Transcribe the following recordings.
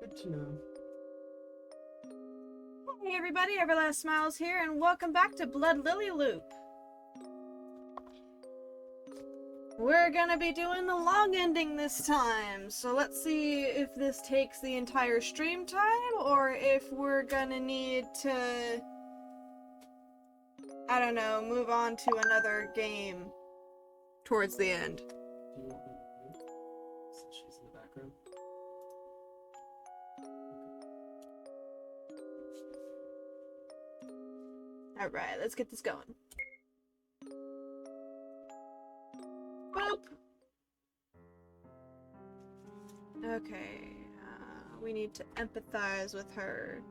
Good to know. Hey everybody, Everlast Smiles here, and welcome back to Blood Lily Loop. We're gonna be doing the log ending this time, so let's see if this takes the entire stream time, or if we're gonna need to, I don't know, move on to another game towards the end. Do you want me to mute? Since she's in the background. Alright, let's get this going. Boop! Okay, we need to empathize with her.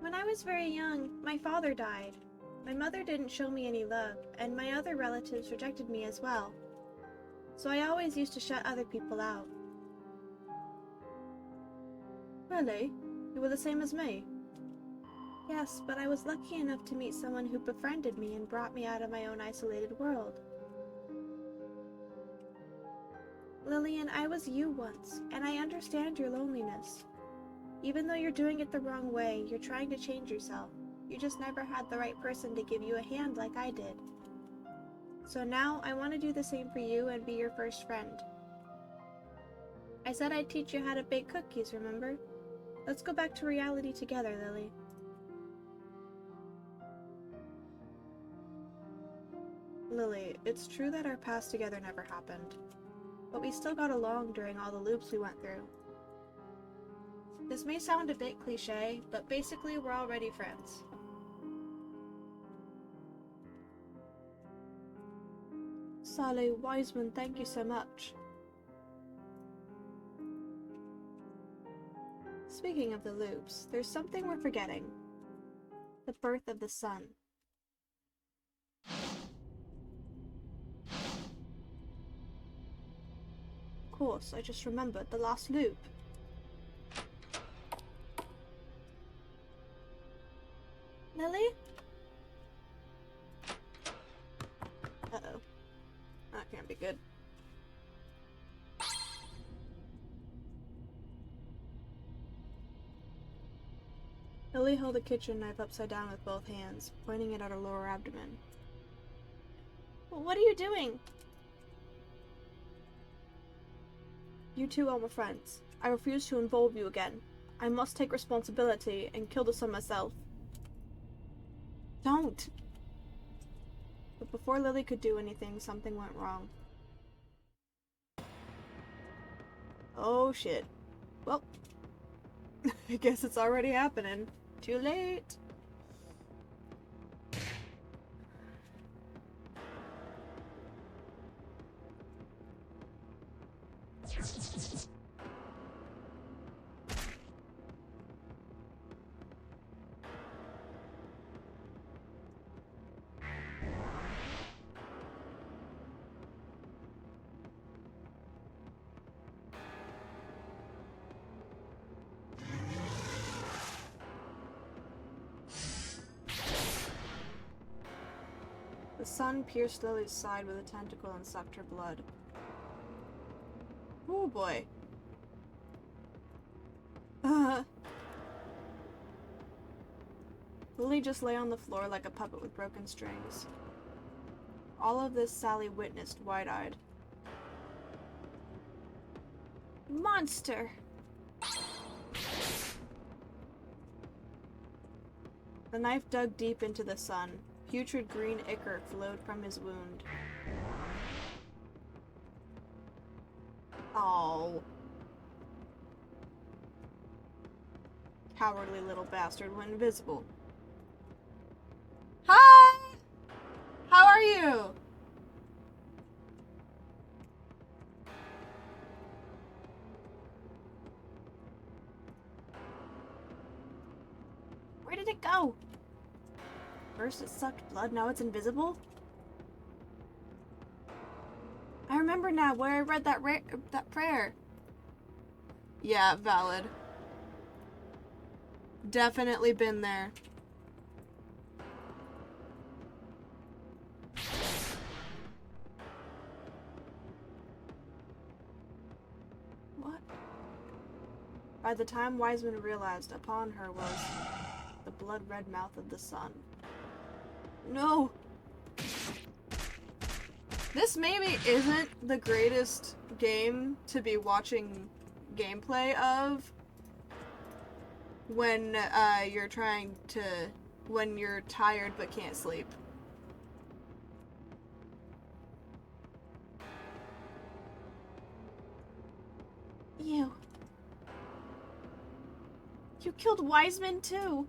When I was very young, my father died. My mother didn't show me any love, and my other relatives rejected me as well. So I always used to shut other people out. Really? You were the same as me? Yes, but I was lucky enough to meet someone who befriended me and brought me out of my own isolated world. Lillian, I was you once, and I understand your loneliness. Even though you're doing it the wrong way, you're trying to change yourself. You just never had the right person to give you a hand like I did. So now, I want to do the same for you and be your first friend. I said I'd teach you how to bake cookies, remember? Let's go back to reality together, Lily. Lily, it's true that our past together never happened. But we still got along during all the loops we went through. This may sound a bit cliche, but basically we're already friends. Sally Wiseman, thank you so much. Speaking of the loops, there's something we're forgetting. The birth of the sun. Of course, I just remembered the last loop. Lily? Uh-oh. That can't be good. Lily held a kitchen knife upside down with both hands, pointing it at her lower abdomen. What are you doing? You two are my friends. I refuse to involve you again. I must take responsibility and kill the sun myself. Don't! But before Lily could do anything, something went wrong. Oh shit. Well, I guess it's already happening. Too late. The sun pierced Lily's side with a tentacle and sucked her blood. Oh boy. Lily just lay on the floor like a puppet with broken strings. All of this Sally witnessed wide-eyed. Monster! The knife dug deep into the sun. Putrid green ichor flowed from his wound. Oh. Cowardly little bastard went invisible. Hi! How are you? Where did it go? First it sucked blood, now it's invisible? I remember now where I read that prayer. Yeah, valid. Definitely been there. By the time Wiseman realized, upon her was the blood-red mouth of the sun. No! This maybe isn't the greatest game to be watching gameplay of when when you're tired but can't sleep. You killed Wiseman too!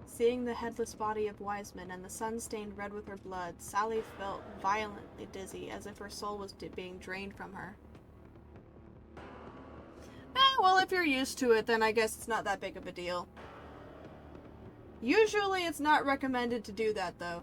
Seeing the headless body of Wiseman and the sun stained red with her blood, Sally felt violently dizzy, as if her soul was being drained from her. Well, if you're used to it, then I guess it's not that big of a deal. Usually it's not recommended to do that, though.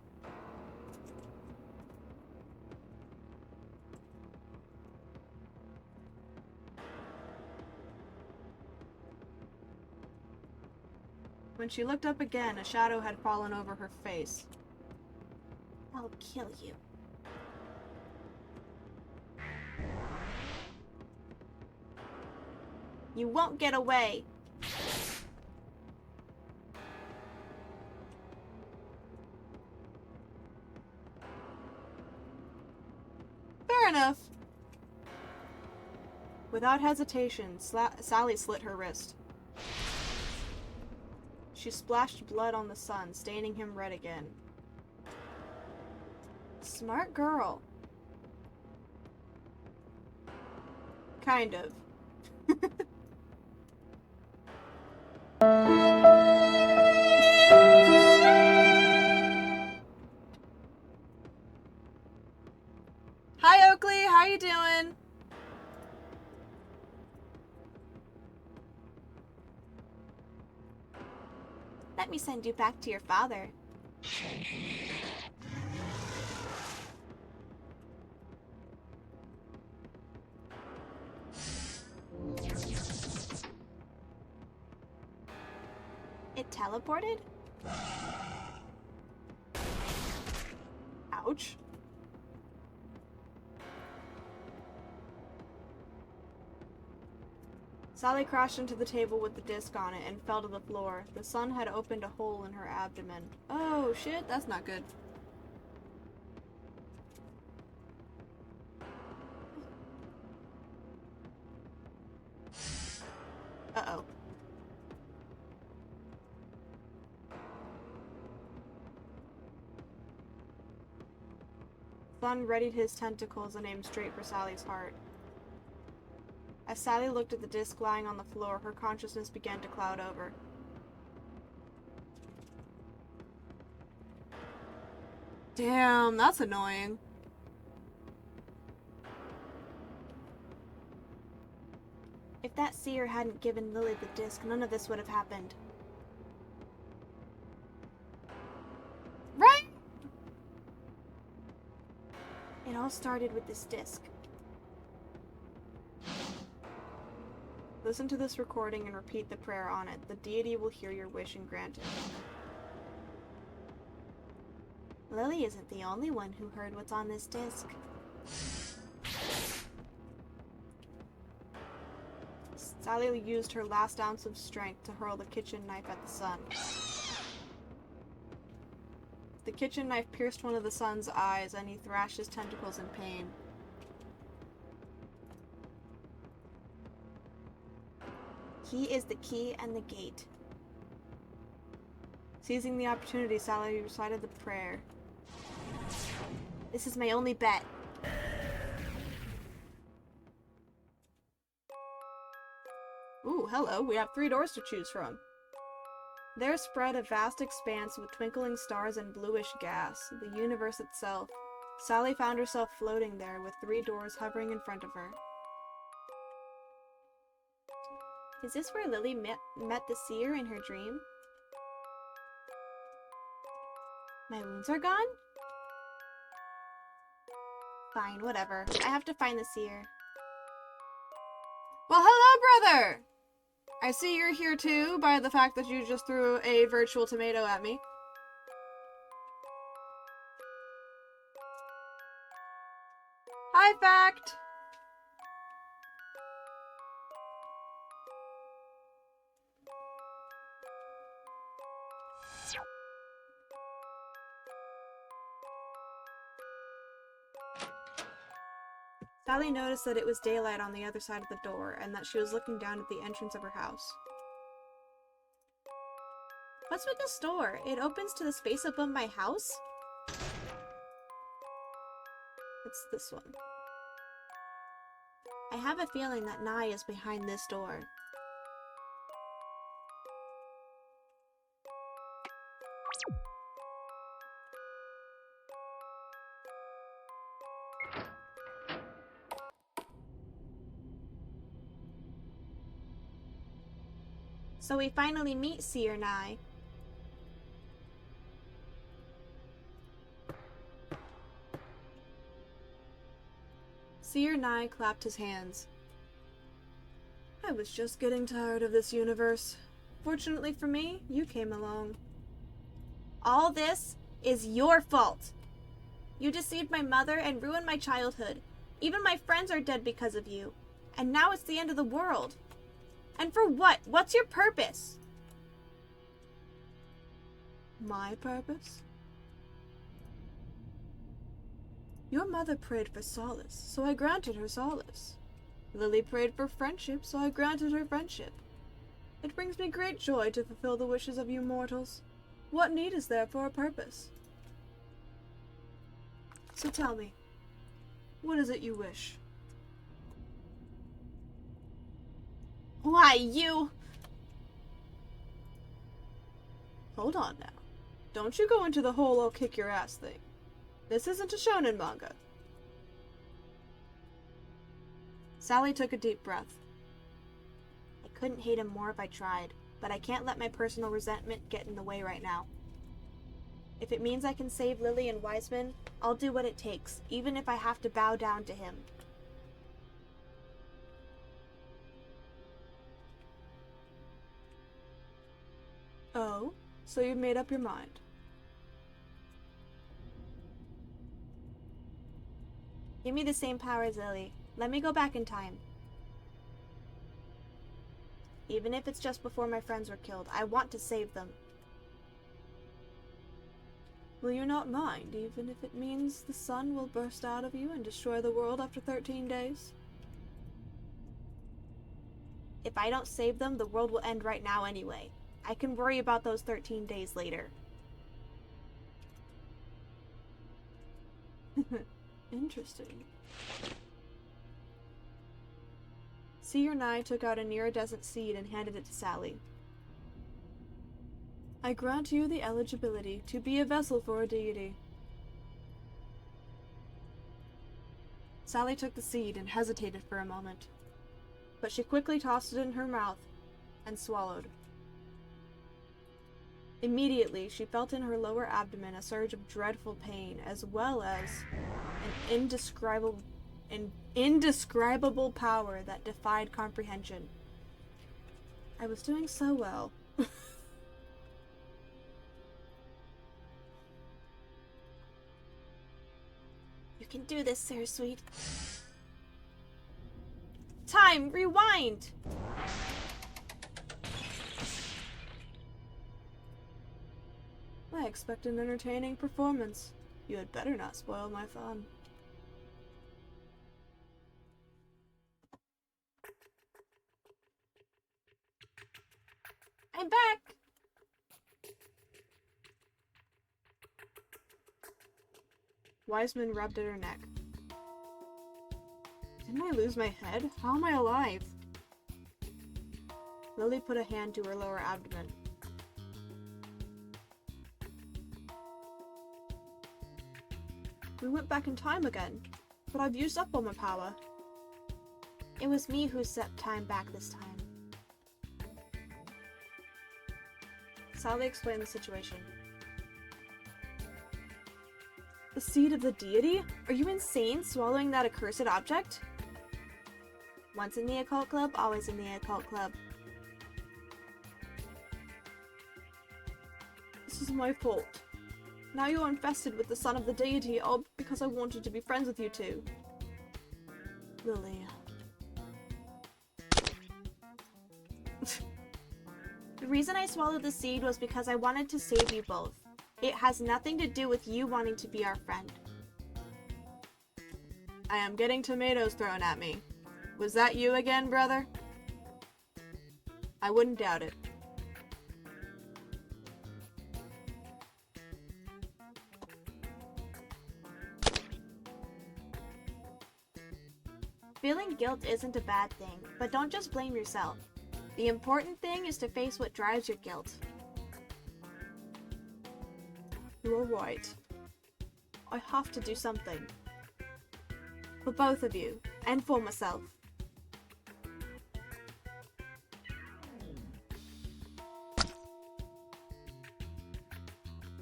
When she looked up again, a shadow had fallen over her face. I'll kill you. You won't get away. Fair enough. Without hesitation, Sally slit her wrist. She splashed blood on the sun, staining him red again. Smart girl. Kind of. Hi, Oakley. How you doing? Let me send you back to your father. It teleported? Ouch. Sally crashed into the table with the disc on it and fell to the floor. The sun had opened a hole in her abdomen. Oh shit, that's not good. Uh-oh. Sun readied his tentacles and aimed straight for Sally's heart. As Sally looked at the disc lying on the floor, her consciousness began to cloud over. Damn, that's annoying. If that seer hadn't given Lily the disc, none of this would have happened. Right? It all started with this disc. Listen to this recording and repeat the prayer on it. The deity will hear your wish and grant it. Lily isn't the only one who heard what's on this disc. Sally used her last ounce of strength to hurl the kitchen knife at the sun. The kitchen knife pierced one of the sun's eyes, and he thrashed his tentacles in pain. He is the key and the gate. Seizing the opportunity, Sally recited the prayer. This is my only bet. Ooh, hello. We have 3 doors to choose from. There spread a vast expanse with twinkling stars and bluish gas, the universe itself. Sally found herself floating there with 3 doors hovering in front of her. Is this where Lily met the seer in her dream? My wounds are gone? Fine, whatever. I have to find the seer. Well, hello, brother! I see you're here too, by the fact that you just threw a virtual tomato at me. Hi, Fact! Sally noticed that it was daylight on the other side of the door, and that she was looking down at the entrance of her house. What's with this door? It opens to the space above my house? It's this one. I have a feeling that Nye is behind this door. So we finally meet Seer Nye. Seer Nye clapped his hands. I was just getting tired of this universe. Fortunately for me, you came along. All this is your fault. You deceived my mother and ruined my childhood. Even my friends are dead because of you. And now it's the end of the world. And for what? What's your purpose? My purpose? Your mother prayed for solace, so I granted her solace. Lily prayed for friendship, so I granted her friendship. It brings me great joy to fulfill the wishes of you mortals. What need is there for a purpose? So tell me, what is it you wish? Why, you... Hold on now. Don't you go into the whole I'll kick your ass thing. This isn't a shonen manga. Sally took a deep breath. I couldn't hate him more if I tried, but I can't let my personal resentment get in the way right now. If it means I can save Lily and Wiseman, I'll do what it takes, even if I have to bow down to him. Oh, so you've made up your mind. Give me the same power as Lily. Let me go back in time. Even if it's just before my friends were killed, I want to save them. Will you not mind, even if it means the sun will burst out of you and destroy the world after 13 days? If I don't save them, the world will end right now anyway. I can worry about those 13 days later. Interesting. Seer Nye took out an iridescent seed and handed it to Sally. I grant you the eligibility to be a vessel for a deity. Sally took the seed and hesitated for a moment, but she quickly tossed it in her mouth and swallowed. Immediately, she felt in her lower abdomen a surge of dreadful pain, as well as an indescribable power that defied comprehension. I was doing so well. You can do this, Sarah Sweet. Time! Rewind! I expect an entertaining performance. You had better not spoil my fun. I'm back! Wiseman rubbed at her neck. Didn't I lose my head? How am I alive? Lily put a hand to her lower abdomen. We went back in time again, but I've used up all my power. It was me who set time back this time. Sally explained the situation. The seed of the deity? Are you insane, swallowing that accursed object? Once in the occult club, always in the occult club. This is my fault. Now you're infested with the son of the deity, all because I wanted to be friends with you two. Lily. The reason I swallowed the seed was because I wanted to save you both. It has nothing to do with you wanting to be our friend. I am getting tomatoes thrown at me. Was that you again, brother? I wouldn't doubt it. Feeling guilt isn't a bad thing, but don't just blame yourself. The important thing is to face what drives your guilt. You're right. I have to do something. For both of you, and for myself.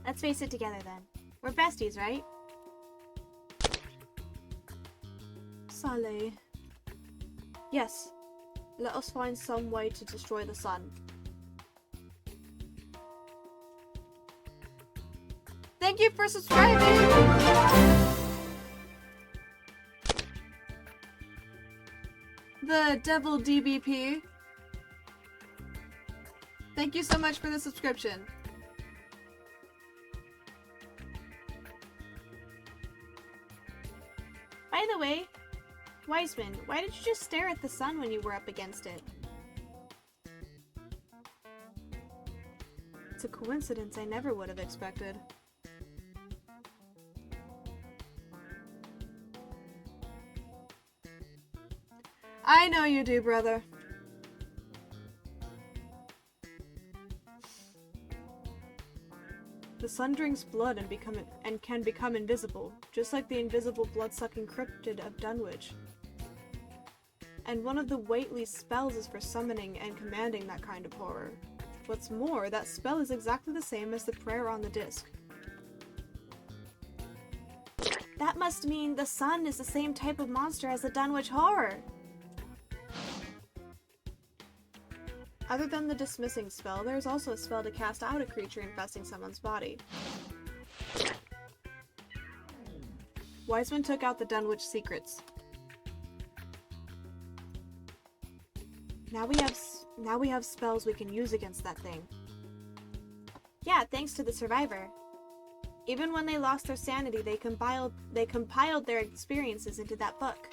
Let's face it together then. We're besties, right? Sally. Yes. Let us find some way to destroy the sun. Thank you for subscribing! The Devil DBP. Thank you so much for the subscription. By the way, Wiseman, why did you just stare at the sun when you were up against it? It's a coincidence I never would have expected. I know you do, brother. The sun drinks blood and can become invisible, just like the invisible blood-sucking cryptid of Dunwich. And one of the Whately's spells is for summoning and commanding that kind of horror. What's more, that spell is exactly the same as the prayer on the disc. That must mean the sun is the same type of monster as the Dunwich horror! Other than the dismissing spell, there is also a spell to cast out a creature infesting someone's body. Wiseman took out the Dunwich secrets. Now we have spells we can use against that thing. Yeah, thanks to the survivor. Even when they lost their sanity, they compiled their experiences into that book.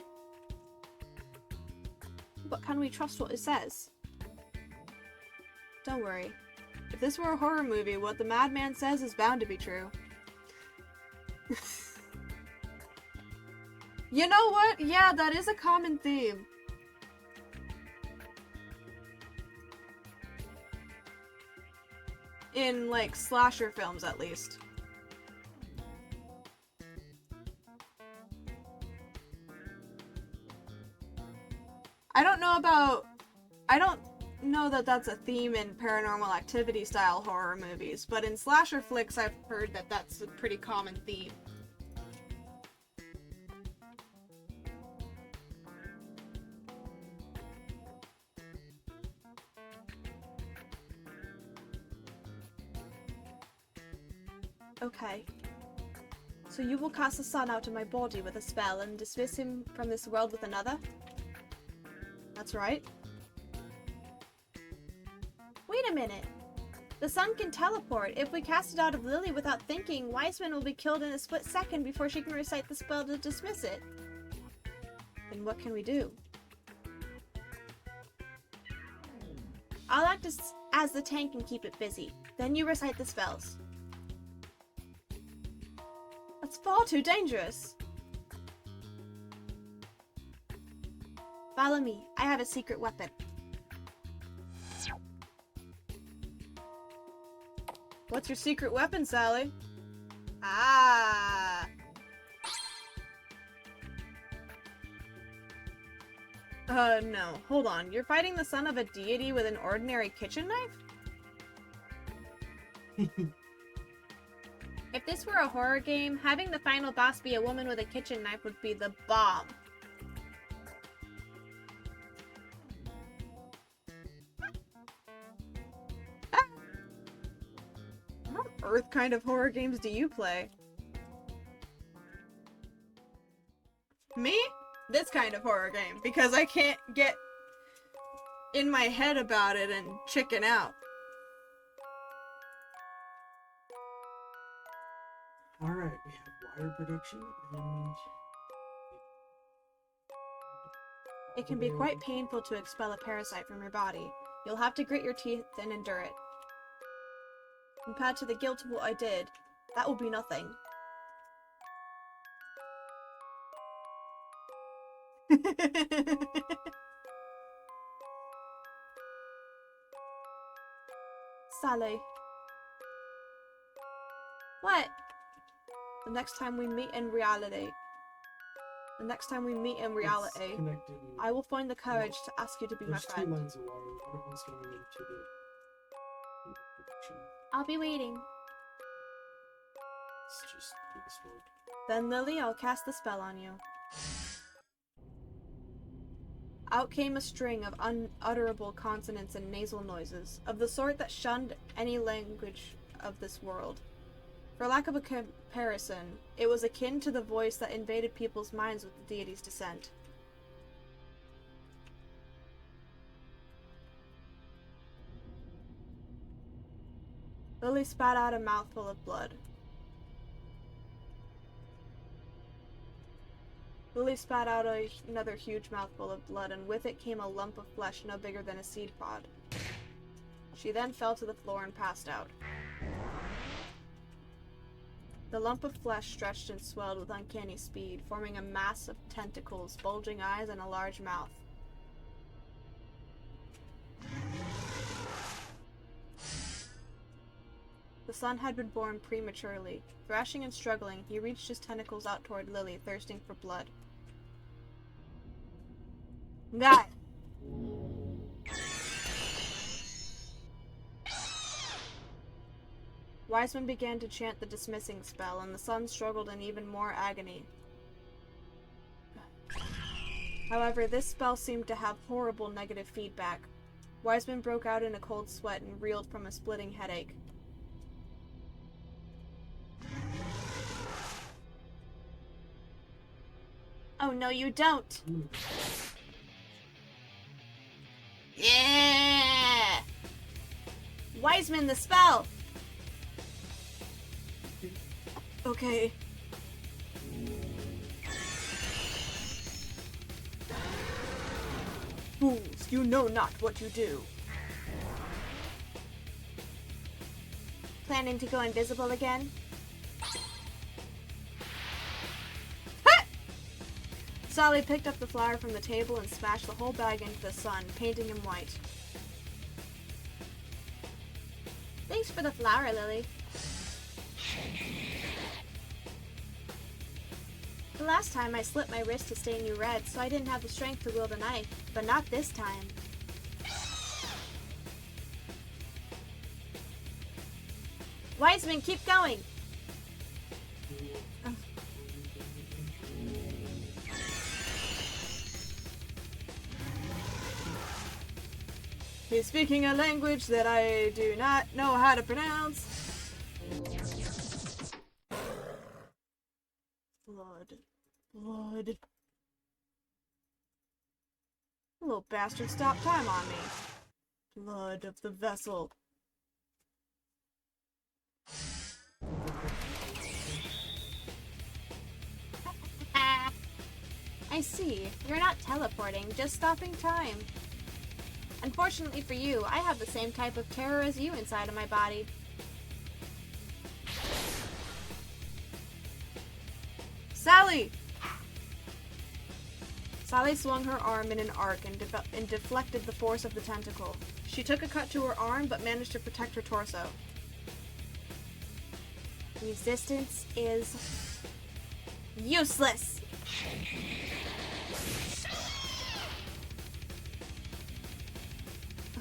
But can we trust what it says? Don't worry. If this were a horror movie, what the madman says is bound to be true. You know what? Yeah, that is a common theme. In, like, slasher films, at least. I don't know that that's a theme in Paranormal Activity style horror movies, but in slasher flicks I've heard that that's a pretty common theme. Okay. So you will cast the sun out of my body with a spell and dismiss him from this world with another? That's right. Wait a minute. The sun can teleport. If we cast it out of Lily without thinking, Wiseman will be killed in a split second before she can recite the spell to dismiss it. Then what can we do? I'll act as the tank and keep it busy. Then you recite the spells. That's far too dangerous. Follow me. I have a secret weapon. What's your secret weapon, Sally? Ah. No. Hold on. You're fighting the son of a deity with an ordinary kitchen knife? If this were a horror game, having the final boss be a woman with a kitchen knife would be the bomb. What earth kind of horror games do you play? Me? this kind of horror game, because I can't get in my head about it and chicken out. Alright, we have wire production and... It can be quite painful to expel a parasite from your body. You'll have to grit your teeth and endure it. Compared to the guilt of what I did, that will be nothing. Sally. What? The next time we meet in reality. It's connected. I will find the courage to ask you to be my There's friend. 2 lines of wire. One of them's going into the production. I'll be waiting. It's just this one. Then, Lily, I'll cast the spell on you. Out came a string of unutterable consonants and nasal noises, of the sort that shunned any language of this world. For lack of a comparison, it was akin to the voice that invaded people's minds with the deity's descent. Lily spat out a mouthful of blood. Lily spat out another huge mouthful of blood, and with it came a lump of flesh no bigger than a seed pod. She then fell to the floor and passed out. The lump of flesh stretched and swelled with uncanny speed, forming a mass of tentacles, bulging eyes, and a large mouth. The son had been born prematurely. Thrashing and struggling, he reached his tentacles out toward Lily, thirsting for blood. Guy! Wiseman began to chant the dismissing spell, and the son struggled in even more agony. However, this spell seemed to have horrible negative feedback. Wiseman broke out in a cold sweat and reeled from a splitting headache. Oh, no, you don't! Yeah! Wiseman, the spell! Okay. Fools, you know not what you do. Planning to go invisible again? Ha! Sally picked up the flower from the table and smashed the whole bag into the sun, painting him white. Thanks for the flower, Lily. The last time I slit my wrist to stain you red, so I didn't have the strength to wield a knife, but not this time. Wiseman, keep going! He's speaking a language that I do not know how to pronounce. Blood. Blood. The little bastard stopped time on me. Blood of the vessel. I see. You're not teleporting, just stopping time. Unfortunately for you, I have the same type of terror as you inside of my body. Sally! Sally swung her arm in an arc and deflected the force of the tentacle. She took a cut to her arm, but managed to protect her torso. Resistance is useless!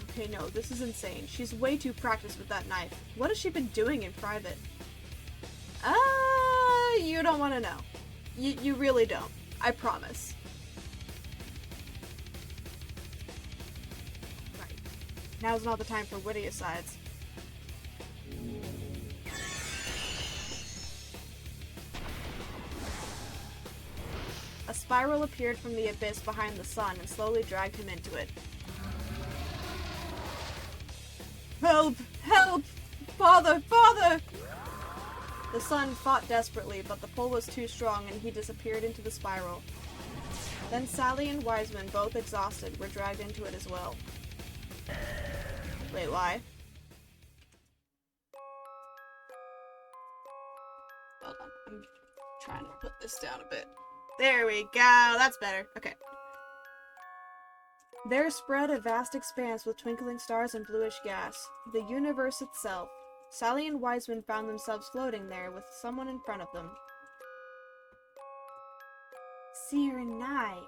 Okay, no, this is insane. She's way too practiced with that knife. What has she been doing in private? You don't want to know. You really don't. I promise. Right. Now's not the time for witty asides. A spiral appeared from the abyss behind the sun and slowly dragged him into it. Help! Help! Father! Father! The sun fought desperately, but the pull was too strong and he disappeared into the spiral. Then Sally and Wiseman, both exhausted, were dragged into it as well. Wait, why? Hold on, I'm trying to put this down a bit. There we go, that's better. Okay. There spread a vast expanse with twinkling stars and bluish gas. The universe itself. Sally and Wiseman found themselves floating there with someone in front of them. Seer and Nye.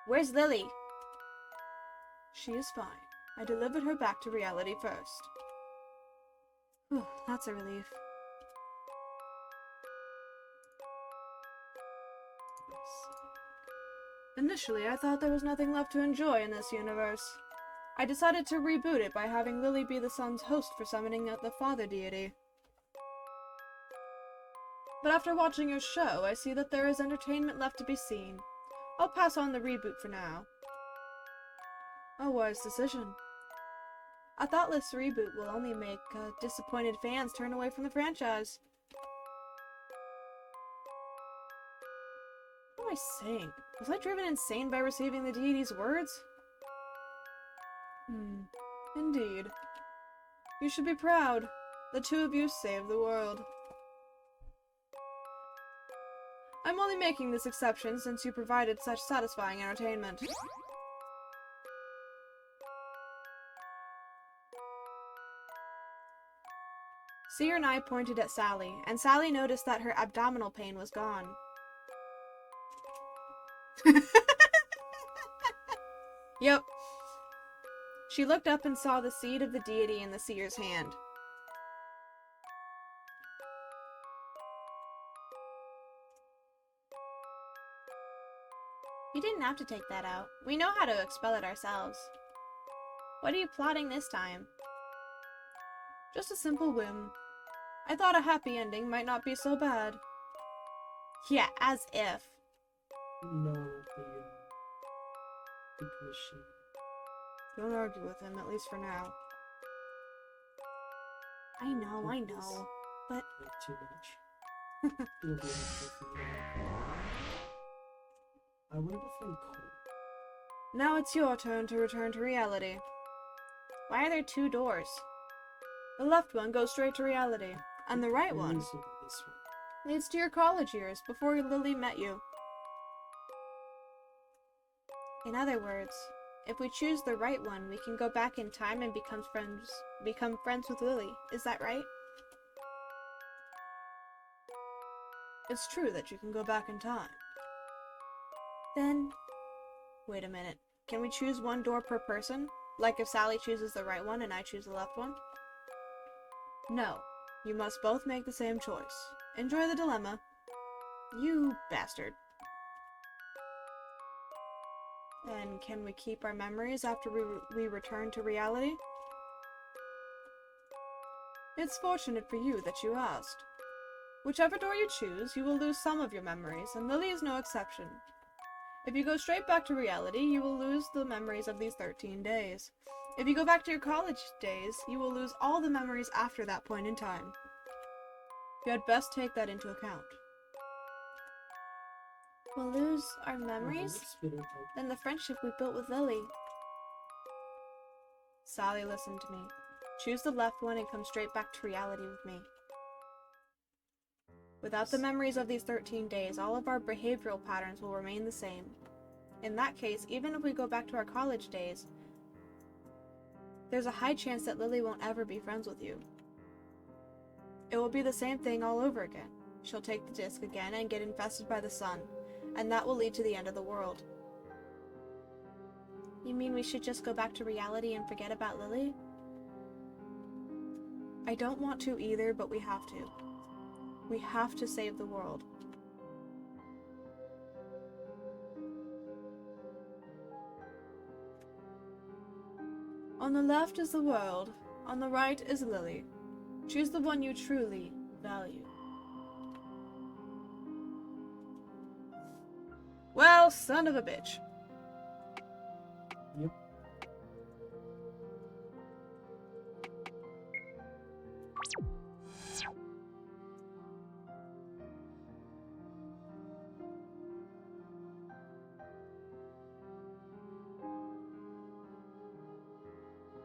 Where's Lily? She is fine. I delivered her back to reality first. Whew, that's a relief. Initially, I thought there was nothing left to enjoy in this universe. I decided to reboot it by having Lily be the sun's host for summoning the father deity. But after watching your show, I see that there is entertainment left to be seen. I'll pass on the reboot for now. A wise decision. A thoughtless reboot will only make disappointed fans turn away from the franchise. What am I saying? Was I driven insane by receiving the deity's words? Indeed. You should be proud. The two of you saved the world. I'm only making this exception since you provided such satisfying entertainment. Seer and I pointed at Sally, and Sally noticed that her abdominal pain was gone. Yep. She looked up and saw the seed of the deity in the seer's hand. You didn't have to take that out. We know how to expel it ourselves. What are you plotting this time? Just a simple whim. I thought a happy ending might not be so bad. Yeah, as if. No, big machine. Don't argue with him, at least for now. I know, but... Like too much. It'll be helpful for you. I wonder if I'm cold. Now it's your turn to return to reality. Why are there two doors? The left one goes straight to reality, and the right one This one. leads to your college years, before Lily met you. In other words, if we choose the right one, we can go back in time and become friends with Lily. Is that right? It's true that you can go back in time. Then, wait a minute. Can we choose one door per person? Like if Sally chooses the right one and I choose the left one? No. You must both make the same choice. Enjoy the dilemma. You bastard. And can we keep our memories after we return to reality? It's fortunate for you that you asked. Whichever door you choose, you will lose some of your memories, and Lily is no exception. If you go straight back to reality, you will lose the memories of these 13 days. If you go back to your college days, you will lose all the memories after that point in time. You had best take that into account. We'll lose our memories? Then the friendship we built with Lily. Sally, listen to me. Choose the left one and come straight back to reality with me. Without the memories of these 13 days, all of our behavioral patterns will remain the same. In that case, even if we go back to our college days, there's a high chance that Lily won't ever be friends with you. It will be the same thing all over again. She'll take the disc again and get infested by the sun, and that will lead to the end of the world. You mean we should just go back to reality and forget about Lily? I don't want to either, but we have to. We have to save the world. On the left is the world, on the right is Lily. Choose the one you truly value. Well, son of a bitch. Yep.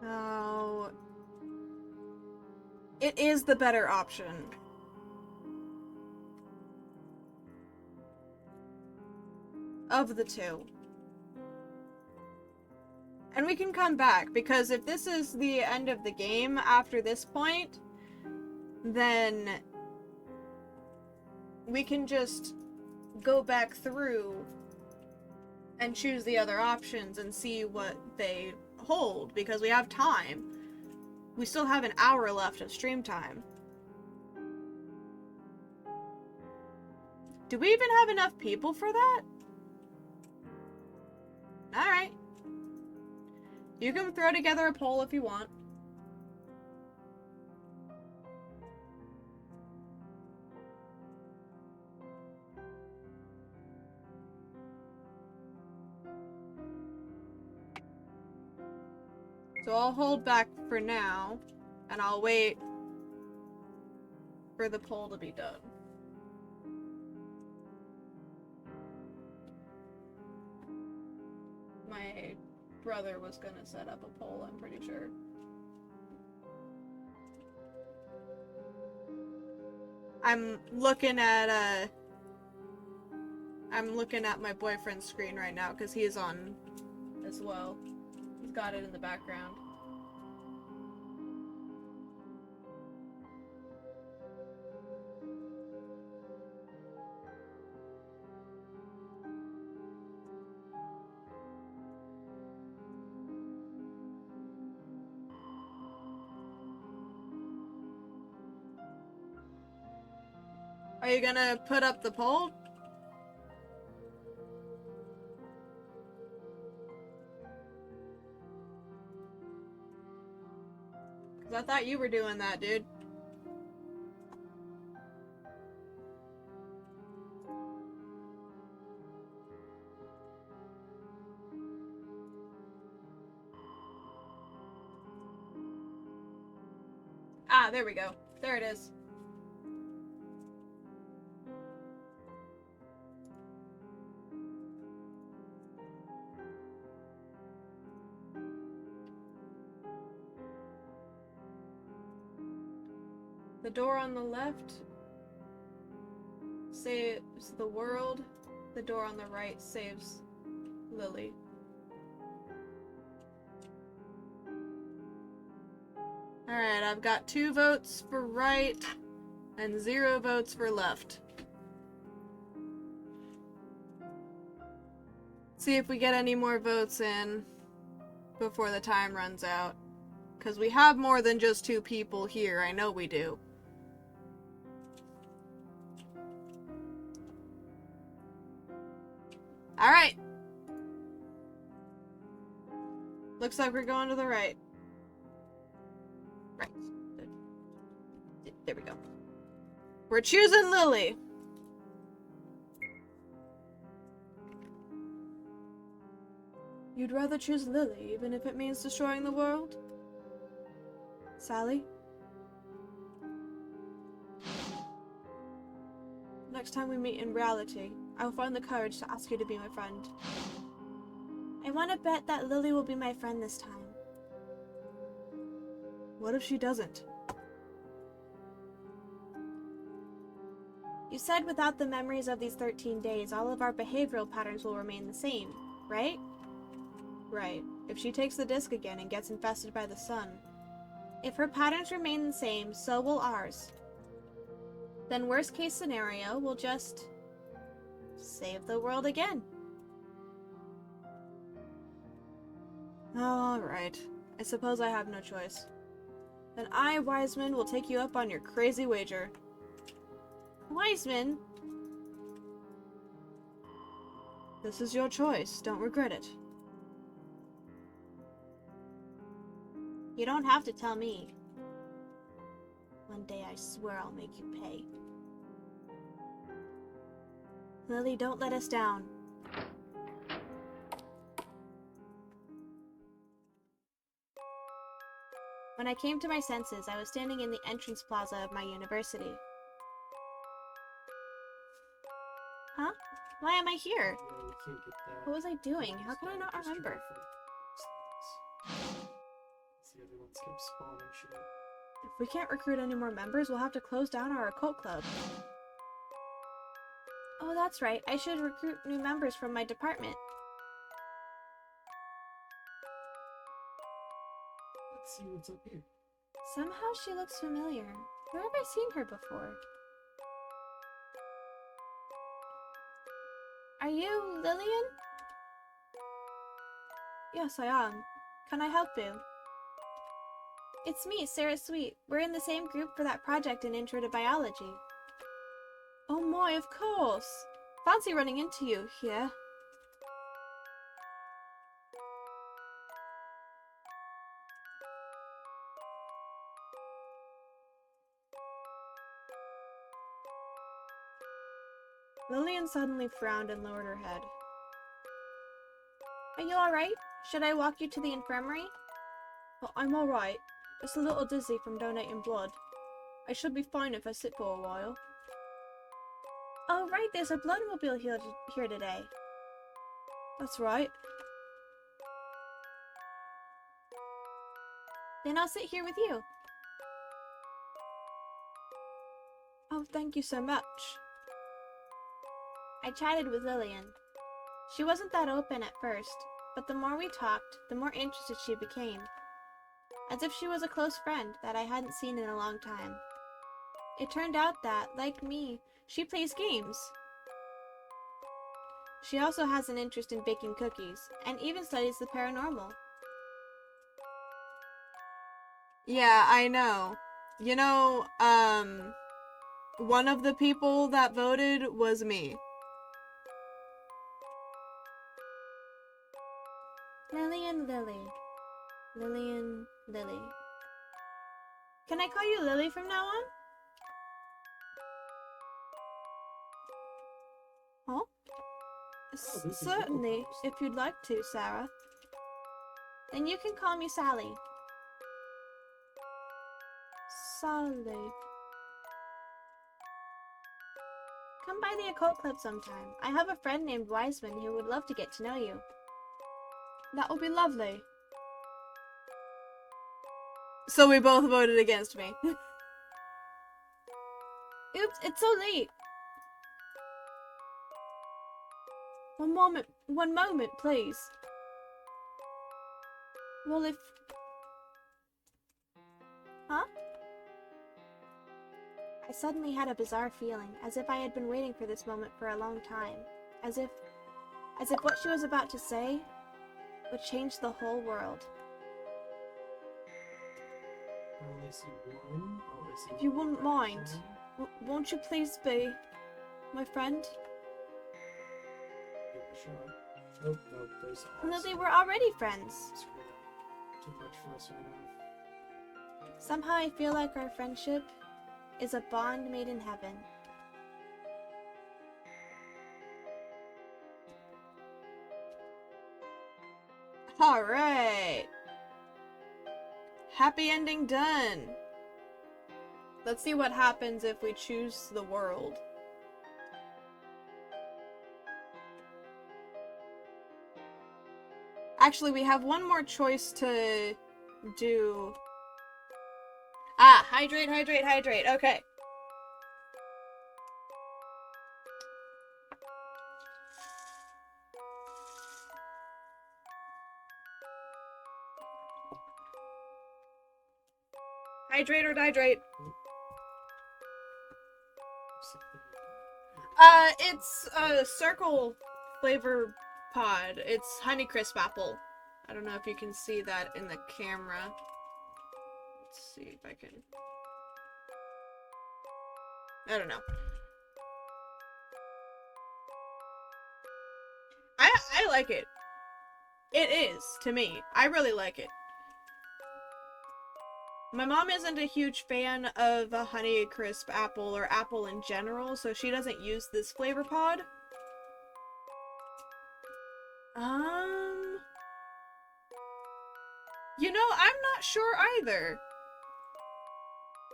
Oh. It is the better option. Of the two. And we can come back, because if this is the end of the game after this point, then we can just go back through and choose the other options and see what they hold, because we have time. We still have an hour left of stream time. Do we even have enough people for that? Alright. You can throw together a poll if you want. So I'll hold back for now, and I'll wait for the poll to be done. My brother was gonna set up a poll, I'm pretty sure. I'm looking at my boyfriend's screen right now because he is on as well. He's got it in the background. Are you gonna put up the poll? Because I thought you were doing that, dude. Ah, there we go. There it is. The door on the left saves the world. The door on the right saves Lily. Alright, I've got 2 votes for right and 0 votes for left. See if we get any more votes in before the time runs out. Because we have more than just 2 people here, I know we do. Alright. Looks like we're going to the right. Right. There we go. We're choosing Lily. You'd rather choose Lily, even if it means destroying the world? Sally? Next time we meet in reality, I will find the courage to ask you to be my friend. I want to bet that Lily will be my friend this time. What if she doesn't? You said without the memories of these 13 days, all of our behavioral patterns will remain the same, right? Right. If she takes the disc again and gets infested by the sun. If her patterns remain the same, so will ours. Then worst case scenario, we'll just save the world again. Alright. I suppose I have no choice. Then I, Wiseman, will take you up on your crazy wager. Wiseman? This is your choice. Don't regret it. You don't have to tell me. One day I swear I'll make you pay. Lily, don't let us down. When I came to my senses, I was standing in the entrance plaza of my university. Huh? Why am I here? No, we can't get that. What was I doing? How can I not Just remember? the other ones kept spawning shit. If we can't recruit any more members, we'll have to close down our occult club. Oh, that's right. I should recruit new members from my department. Let's see what's up here. Somehow she looks familiar. Where have I seen her before? Are you Lillian? Yes, I am. Can I help you? It's me, Sarah Sweet. We're in the same group for that project in Intro to Biology. Oh my, of course. Fancy running into you here. Lillian suddenly frowned and lowered her head. Are you alright? Should I walk you to the infirmary? Well, I'm alright. Just a little dizzy from donating blood. I should be fine if I sit for a while. Oh right, there's a bloodmobile here today. That's right. Then I'll sit here with you. Oh, thank you so much. I chatted with Lillian. She wasn't that open at first, but the more we talked, the more interested she became. As if she was a close friend that I hadn't seen in a long time. It turned out that, like me, she plays games. She also has an interest in baking cookies, and even studies the paranormal. Yeah, I know. You know, one of the people that voted was me. Lillian Lily. Lillian Lily. Can I call you Lily from now on? Huh? this is Certainly, well-posed. if you'd like to, Sarah. Then you can call me Sally. Sally. Come by the occult club sometime. I have a friend named Wiseman who would love to get to know you. That would be lovely. So we both voted against me. Oops, it's so late. One moment, please. Well, if... Huh? I suddenly had a bizarre feeling, as if I had been waiting for this moment for a long time. As if what she was about to say would change the whole world. Oh, I see one. Oh, I see If you wouldn't mind, one. won't you please be my friend? Give it a shot. Nope, nope, there's Lily, we're already friends. Screw that. Too much for us right now. Somehow I feel like our friendship is a bond made in heaven. Alright. Happy ending done. Let's see what happens if we choose the world. Actually, we have one more choice to do. Ah, hydrate, hydrate, hydrate. Okay. Hydrate or dihydrate. It's a circle flavor pod. It's Honeycrisp apple. I don't know if you can see that in the camera. Let's see if I can. I don't know. I like it. It is, to me. I really like it. My mom isn't a huge fan of a Honeycrisp apple or apple in general, so she doesn't use this flavor pod. You know, I'm not sure either.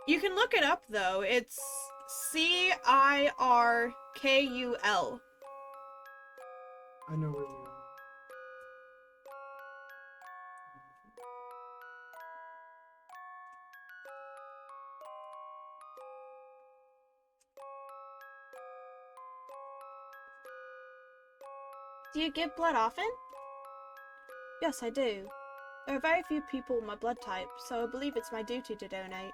You can look it up though. It's Cirkul. I know where you are. Do you give blood often? Yes, I do. There are very few people with my blood type, so I believe it's my duty to donate.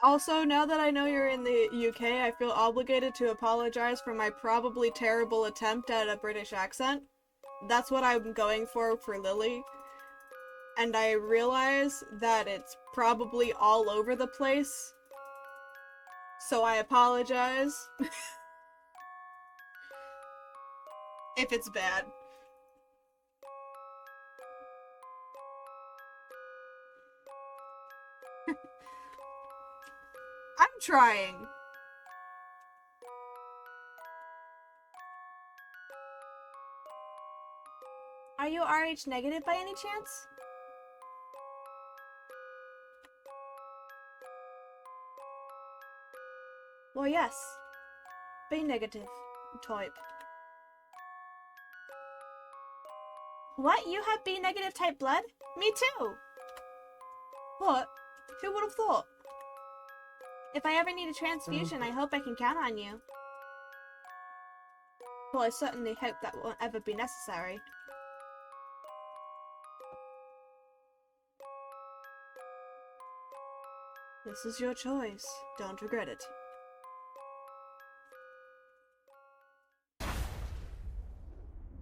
Also, now that I know you're in the UK, I feel obligated to apologize for my probably terrible attempt at a British accent. That's what I'm going for Lily. And I realize that it's probably all over the place. So I apologize. If it's bad. I'm trying. Are you RH negative by any chance? Well, yes. B negative type. What? You have B negative type blood? Me too! What? Who would have thought? If I ever need a transfusion, I hope I can count on you. Well, I certainly hope that won't ever be necessary. This is your choice. Don't regret it.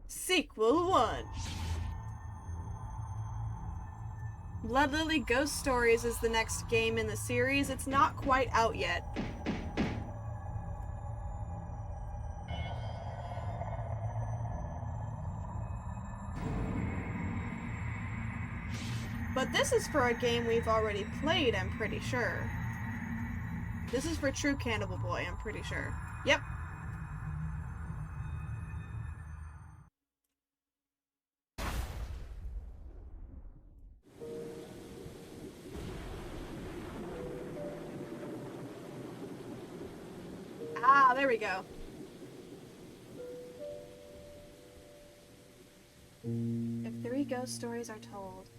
Sequel 1. Blood Lily Ghost Stories is the next game in the series. It's not quite out yet. But this is for a game we've already played, I'm pretty sure. This is for True Cannibal Boy, I'm pretty sure. Yep. Ah, there we go. If 3 ghost stories are told,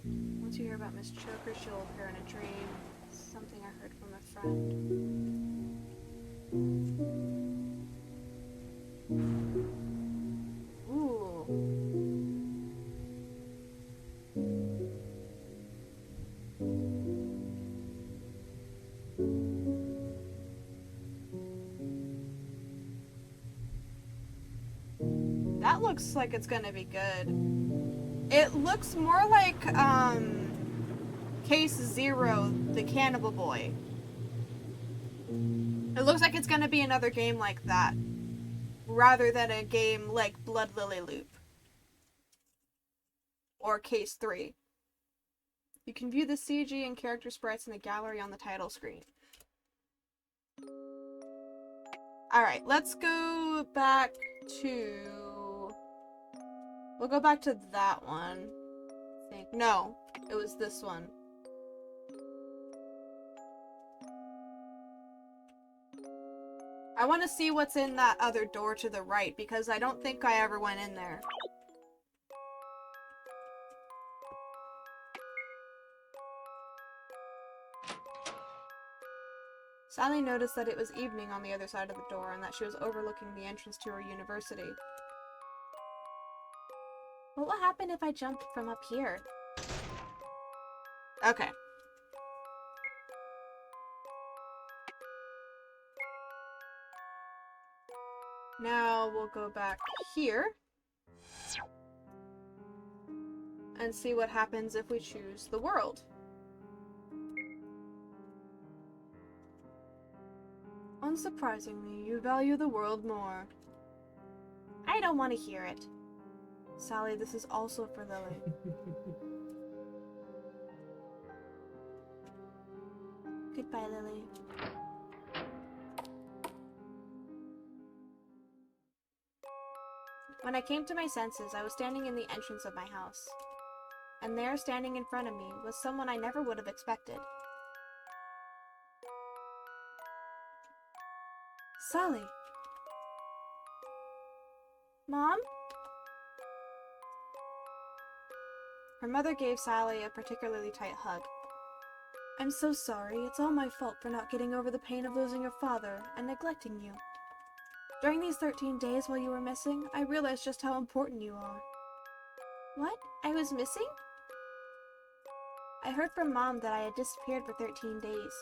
once you hear about Miss Choker, she'll appear in a dream. Something I heard from a friend. Ooh. That looks like it's gonna be good. It looks more like, Case Zero, the Cannibal Boy. It looks like it's gonna be another game like that, rather than a game like Blood Lily Loop. Or Case 3. You can view the CG and character sprites in the gallery on the title screen. Alright, let's go back to... We'll go back to that one. I think. No, it was this one. I want to see what's in that other door to the right, because I don't think I ever went in there. Sally noticed that it was evening on the other side of the door, and that she was overlooking the entrance to her university. What will happen if I jump from up here? Okay. Now we'll go back here and see what happens if we choose the world. Unsurprisingly, you value the world more. I don't want to hear it. Sally, this is also for Lily. Goodbye, Lily. When I came to my senses, I was standing in the entrance of my house. And there, standing in front of me, was someone I never would have expected. Sally. Mom? Her mother gave Sally a particularly tight hug. I'm so sorry. It's all my fault for not getting over the pain of losing your father and neglecting you. During these 13 days while you were missing, I realized just how important you are. What? I was missing? I heard from Mom that I had disappeared for 13 days.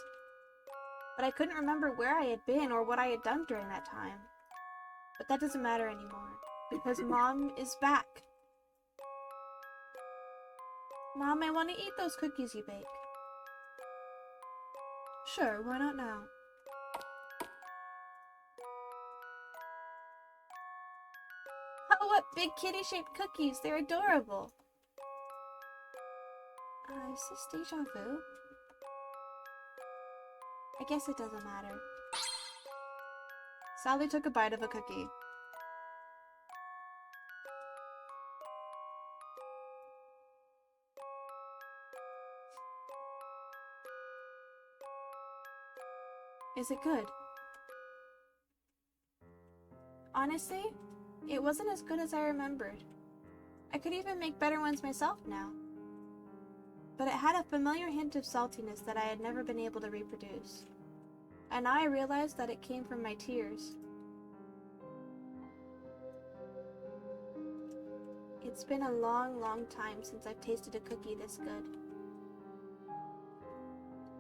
But I couldn't remember where I had been or what I had done during that time. But that doesn't matter anymore, because Mom is back. Mom, I want to eat those cookies you bake. Sure, why not now? Oh, what big kitty-shaped cookies! They're adorable! Is this deja vu? I guess it doesn't matter. Sally took a bite of a cookie. Is it good? Honestly, it wasn't as good as I remembered. I could even make better ones myself now. But it had a familiar hint of saltiness that I had never been able to reproduce. And now I realized that it came from my tears. It's been a long, long time since I've tasted a cookie this good.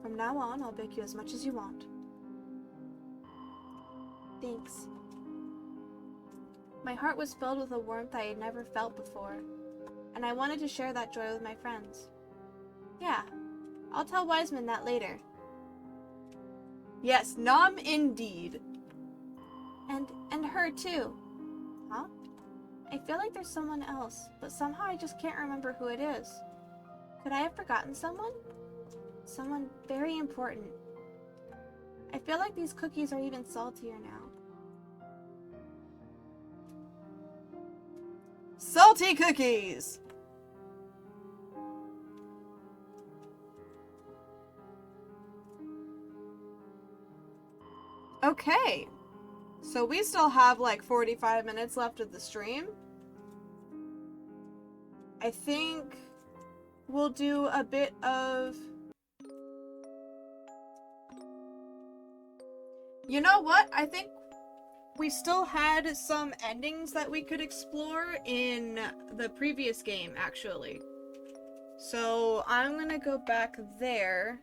From now on, I'll bake you as much as you want. Thanks. My heart was filled with a warmth I had never felt before, and I wanted to share that joy with my friends. Yeah, I'll tell Wiseman that later. Yes, nom indeed. And her too. Huh? I feel like there's someone else, but somehow I just can't remember who it is. Could I have forgotten someone? Someone very important. I feel like these cookies are even saltier now. Salty cookies! Okay. So we still have like 45 minutes left of the stream. I think we'll do a bit of... You know what? I think we still had some endings that we could explore in the previous game, actually. So I'm gonna go back there.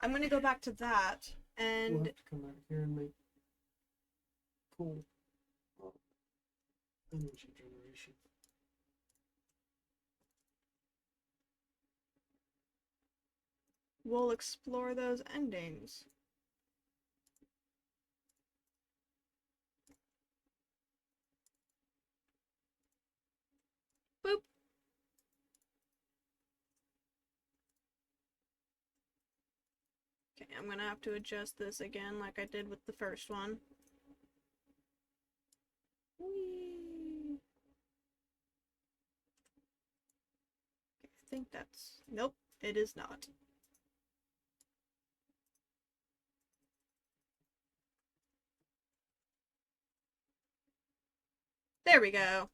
I'm gonna go back to that, and... We'll have to come out here and make cool energy generation. we'll explore those endings. Boop. Okay, I'm gonna have to adjust this again like I did with the first one. Whee! Okay, I think that's... Nope, it is not. There we go.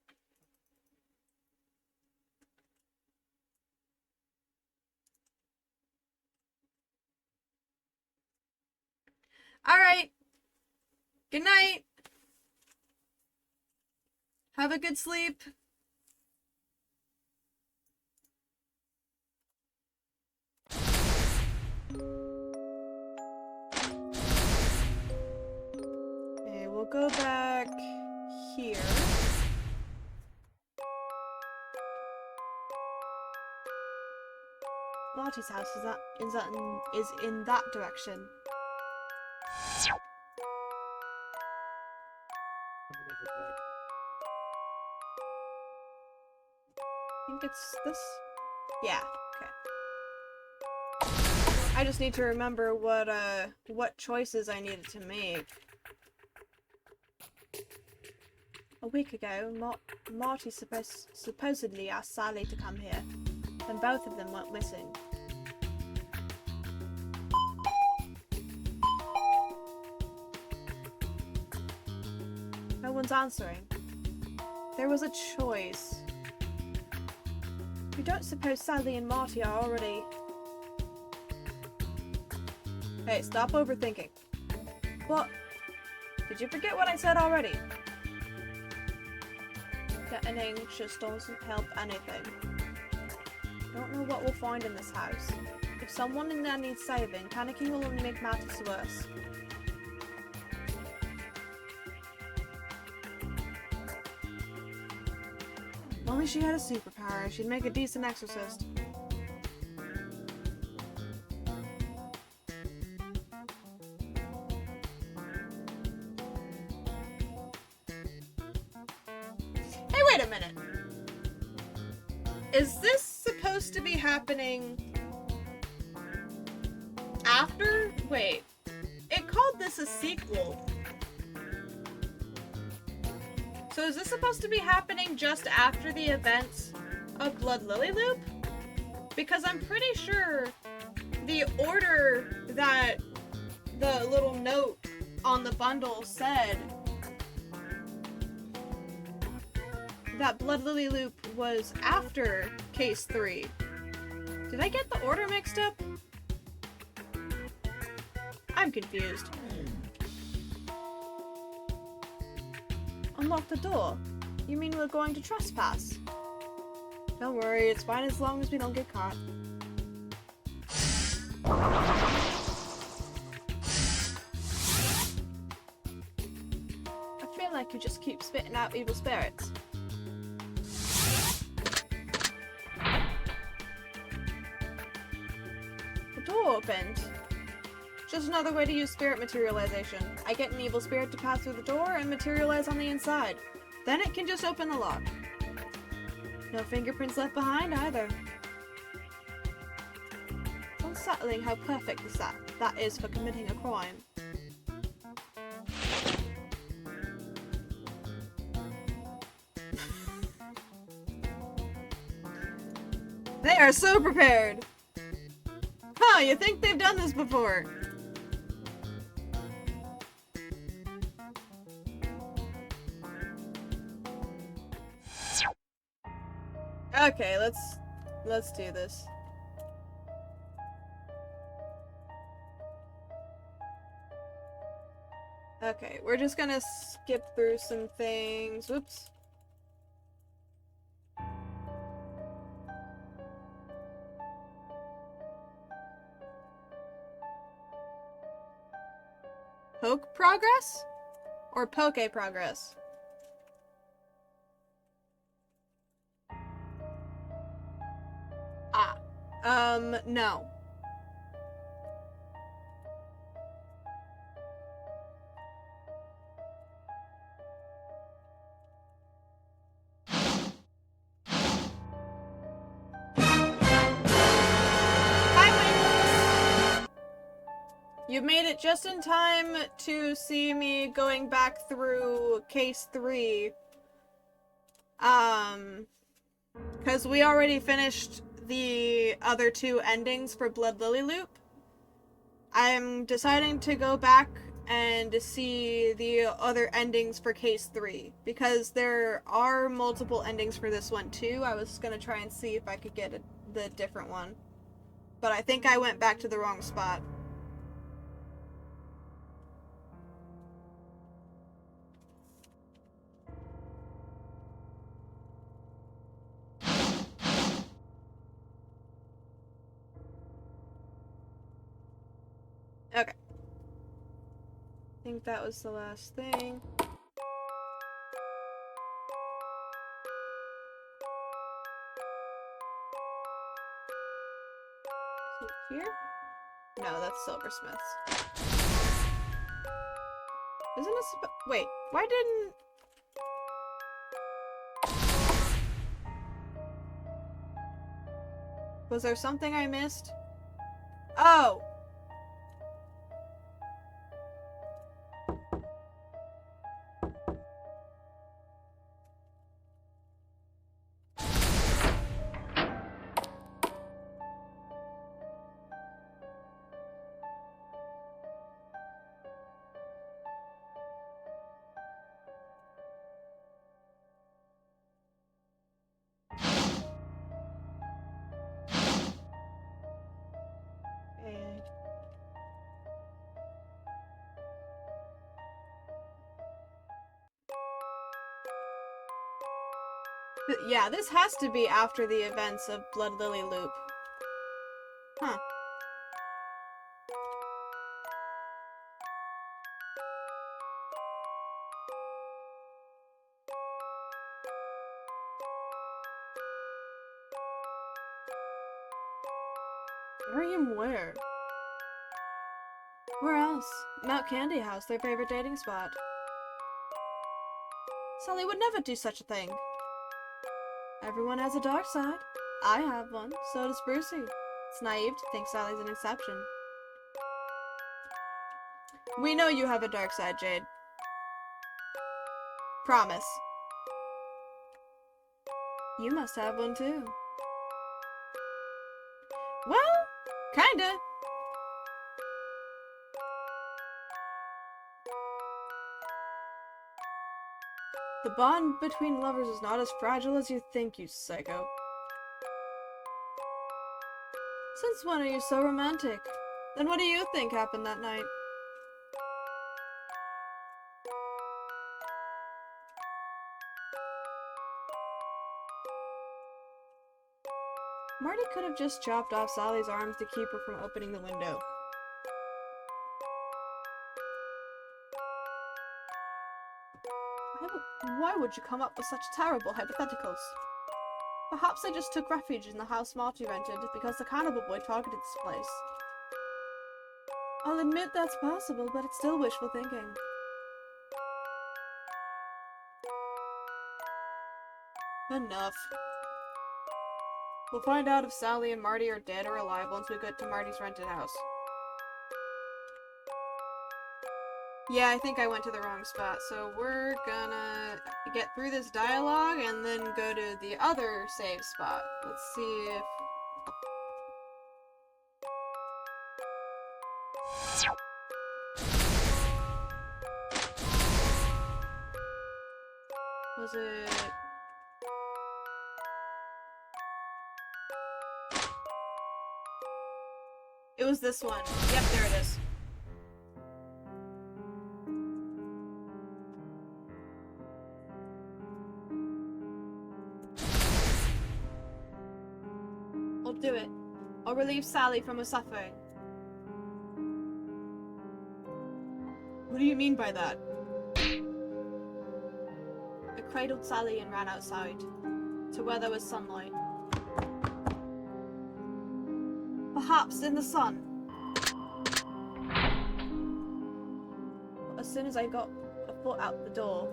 Alright. Good night. Have a good sleep. Okay, we'll go back here. Lottie's house is in that direction. I think it's this? Yeah, okay. I just need to remember what choices I needed to make. A week ago, Marty supposedly asked Sally to come here. Then both of them went missing. No one's answering. There was a choice. You don't suppose Sally and Marty are already... Hey, stop overthinking. What? Did you forget what I said already? Getting anxious doesn't help anything. Don't know what we'll find in this house. If someone in there needs saving, panicking will only make matters worse. If only she had a superpower, she'd make a decent exorcist. Hey, wait a minute. Is this supposed to be happening after? Wait. It called this a sequel. So is this supposed to be happening just after the events of Blood Lily Loop? Because I'm pretty sure the order that the little note on the bundle said that Blood Lily Loop was after Case 3. Did I get the order mixed up? I'm confused. Unlock the door? You mean we're going to trespass? Don't worry, it's fine as long as we don't get caught. I feel like you just keep spitting out evil spirits. The door opened. Just another way to use spirit materialization. I get an evil spirit to pass through the door and materialize on the inside. Then it can just open the lock. No fingerprints left behind either. It's unsettling how perfect that is for committing a crime. They are so prepared! Huh, you think they've done this before? Okay, let's do this. Okay, we're just gonna skip through some things. Whoops. Poke progress? Or poke progress? No. You've made it just in time to see me going back through Case 3. Because we already finished the other two endings for Blood Lily Loop. I'm deciding to go back and see the other endings for Case 3. Because there are multiple endings for this one too. I was going to try and see if I could get the different one. But I think I went back to the wrong spot. Okay. I think that was the last thing. Here? No, that's Silversmith's. Isn't it wait, why didn't... Was there something I missed? Oh! Yeah, this has to be after the events of Blood Lily Loop. Huh. Miriam, where? Where else? Mount Candy House, their favorite dating spot. Sally would never do such a thing. Everyone has a dark side. I have one, so does Brucey. It's naive to think Sally's an exception. We know you have a dark side, Jade. Promise. You must have one too. Well, kinda. The bond between lovers is not as fragile as you think, you psycho. Since when are you so romantic? Then what do you think happened that night? Marty could have just chopped off Sally's arms to keep her from opening the window. Why would you come up with such terrible hypotheticals? Perhaps I just took refuge in the house Marty rented because the cannibal boy targeted this place. I'll admit that's possible, but it's still wishful thinking. Enough. We'll find out if Sally and Marty are dead or alive once we get to Marty's rented house. Yeah, I think I went to the wrong spot, so we're gonna get through this dialogue and then go to the other save spot. Let's see if... Was it... It was this one. Yep, there it is. I'll do it. I'll relieve Sally from her suffering. What do you mean by that? I cradled Sally and ran outside, to where there was sunlight. Perhaps in the sun. As soon as I got a foot out the door,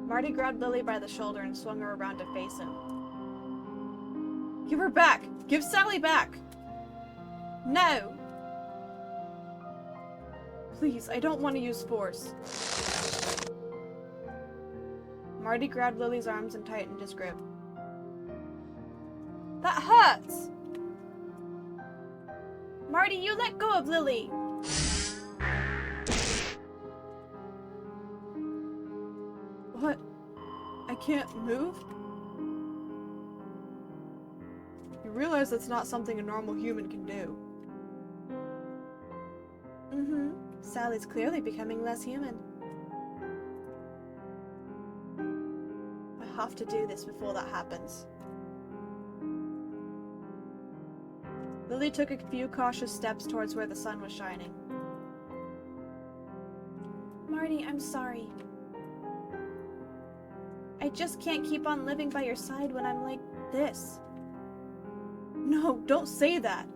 Marty grabbed Lily by the shoulder and swung her around to face him. Give her back! Give Sally back! No! Please, I don't want to use force. Marty grabbed Lily's arms and tightened his grip. That hurts! Marty, you let go of Lily! What? I can't move? You realize that's not something a normal human can do. Mm-hmm. Sally's clearly becoming less human. I have to do this before that happens. Lily took a few cautious steps towards where the sun was shining. Marty, I'm sorry. I just can't keep on living by your side when I'm like this. No, don't say that.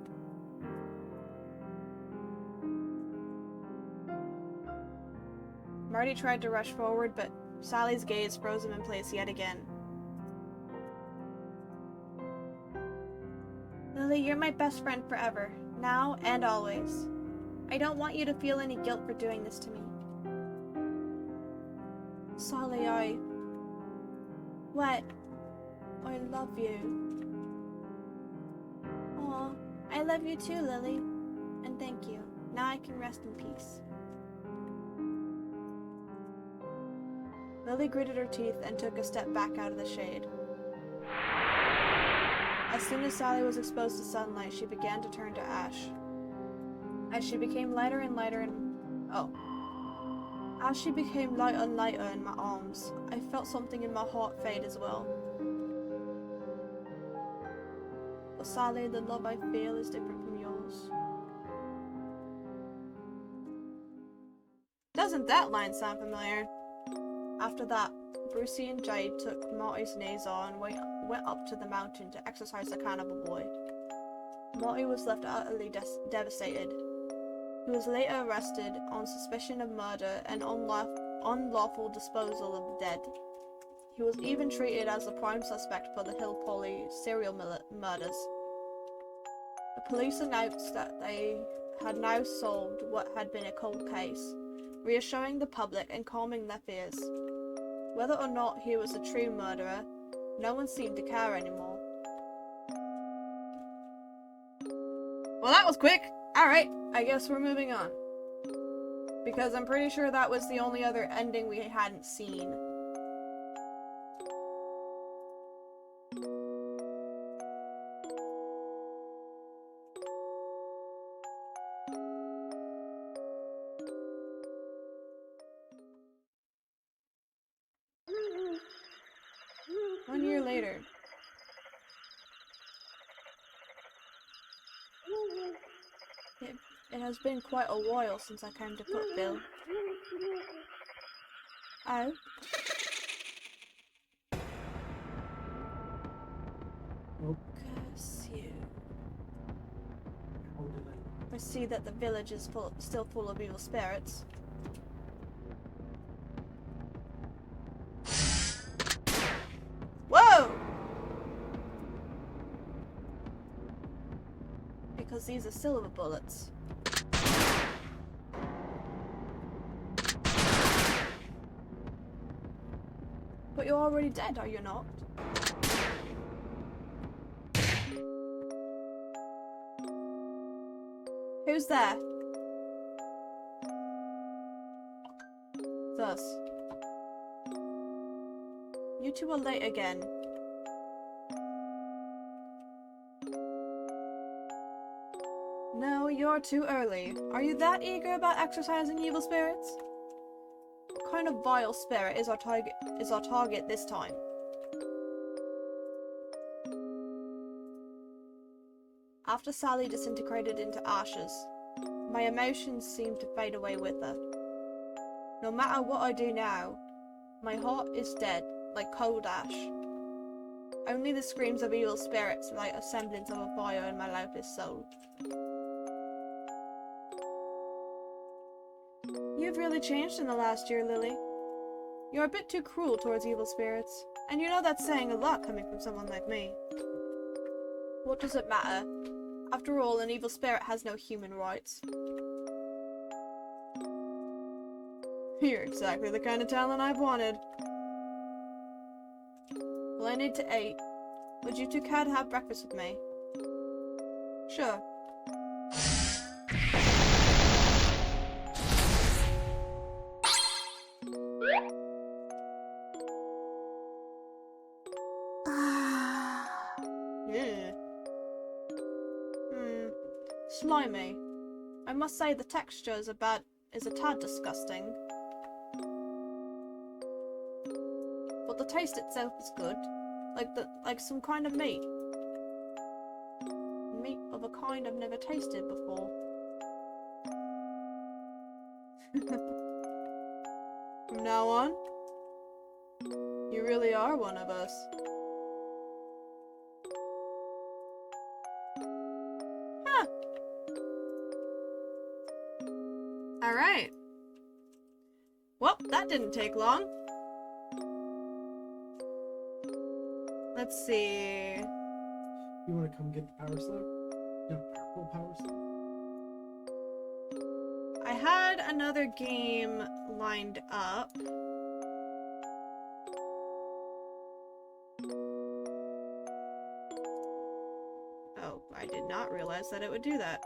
Marty tried to rush forward, but Sally's gaze froze him in place yet again. Lily, you're my best friend forever, now and always. I don't want you to feel any guilt for doing this to me. Sally, What? I love you. Aw, I love you too, Lily. And thank you. Now I can rest in peace. Lily gritted her teeth and took a step back out of the shade. As soon as Sally was exposed to sunlight, she began to turn to ash. As she became lighter and lighter As she became lighter and lighter in my arms, I felt something in my heart fade as well. But sadly, the love I feel is different from yours. Doesn't that line sound familiar? After that, Brucey and Jade took Marty's Nazar and went up to the mountain to exorcise the cannibal boy. Marty was left utterly devastated. He was later arrested on suspicion of murder and unlawful disposal of the dead. He was even treated as the prime suspect for the Hill Polly serial murders. The police announced that they had now solved what had been a cold case, reassuring the public and calming their fears. Whether or not he was a true murderer, no one seemed to care anymore. Well, that was quick! Alright, I guess we're moving on. Because I'm pretty sure that was the only other ending we hadn't seen. One year later. It has been quite a while since I came to Puttville. Oh? Nope. Curse you. How did I see that the village is still full of evil spirits. Whoa! Because these are silver bullets. But you're already dead, are you not? Who's there? Thus. You two are late again. No, you're too early. Are you that eager about exorcising evil spirits? What kind of vile spirit is our target this time? After Sally disintegrated into ashes, my emotions seemed to fade away with her. No matter what I do now, my heart is dead, like cold ash. Only the screams of evil spirits light a semblance of a fire in my lifeless soul. You've really changed in the last year, Lily. You're a bit too cruel towards evil spirits, and you know that's saying a lot coming from someone like me. What does it matter? After all, an evil spirit has no human rights. You're exactly the kind of talent I've wanted. Well, I need to eat. Would you two care to have breakfast with me? Sure. Slimy. I must say the texture is a tad disgusting. But the taste itself is good. Like some kind of meat. Meat of a kind I've never tasted before. From now on, you really are one of us. Huh. Alright. Well, that didn't take long. Let's see. You want to come get the power slug? No, full power slug. I had another game lined up. Oh, I did not realize that it would do that.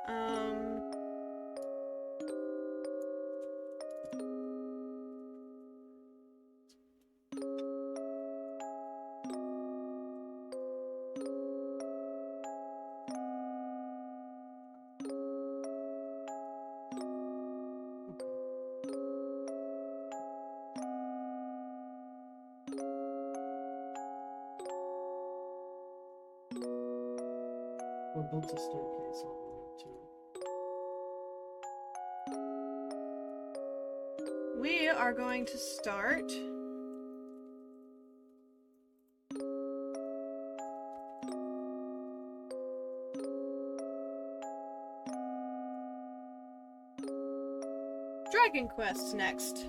Or built a staircase all the way up to it. We are going to start. Dragon Quest next.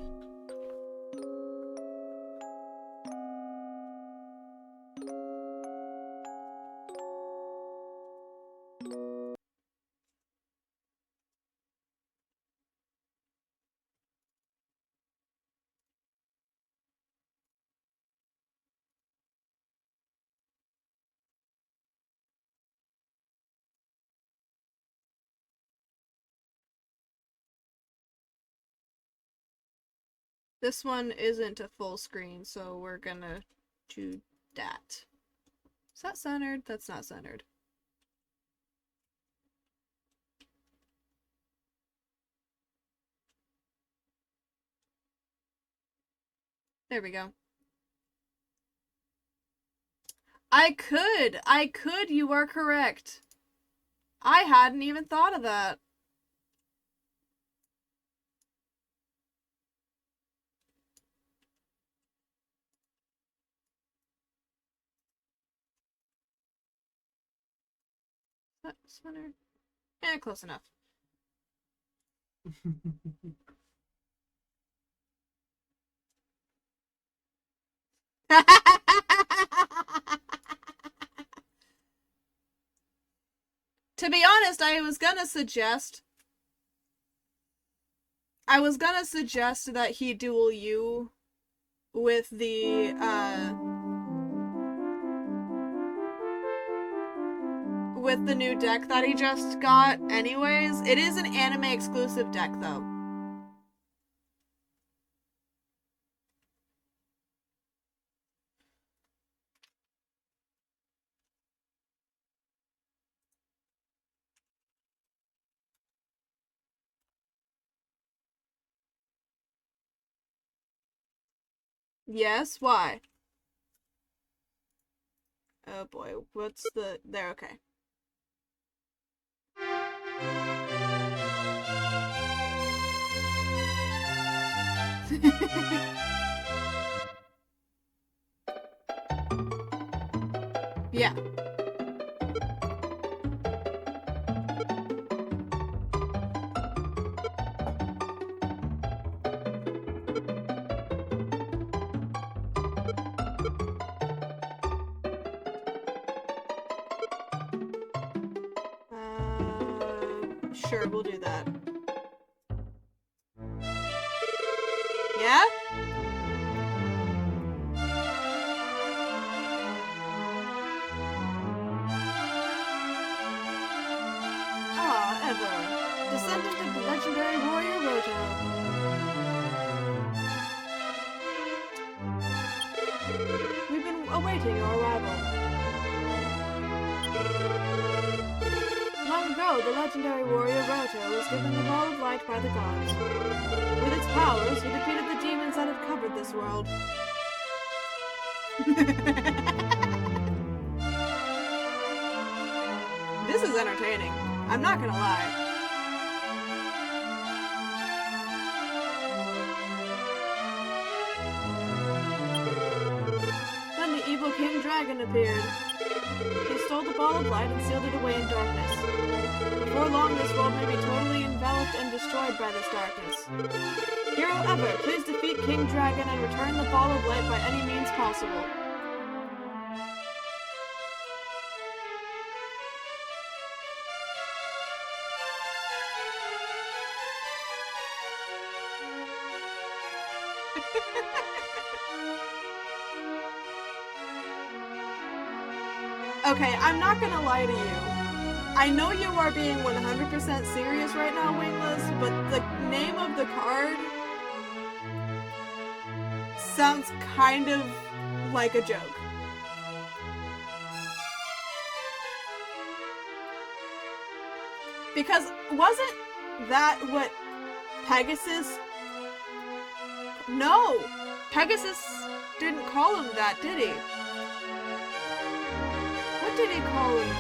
This one isn't a full screen, so we're gonna do that. Is that centered? That's not centered. There we go. I could, you are correct. I hadn't even thought of that. Center? Eh, close enough. To be honest, I was gonna suggest that he duel you with the new deck that he just got anyways. It is an anime exclusive deck though. Yes, why? Oh boy, what's the... There, okay. Yeah. Sure, we'll do that. Yeah? Ah, Ever. Descendant of the legendary warrior Roto. We've been awaiting your arrival. Long ago, the legendary warrior Roto was given the ball of light by the gods. With its powers, he defeated the demons that had covered this world. This is entertaining. I'm not gonna lie. Then the evil King Dragon appeared. He stole the ball of light and sealed it away in darkness. Before long, this world may be totally enveloped and destroyed by this darkness. Hero Ever, please defeat King Dragon and return the ball of light by any means possible. Okay, I'm not gonna lie to you. I know you are being 100% serious right now, Wingless, but the name of the card sounds kind of like a joke. Because wasn't that what Pegasus... No! Pegasus didn't call him that, did he? What did he call him?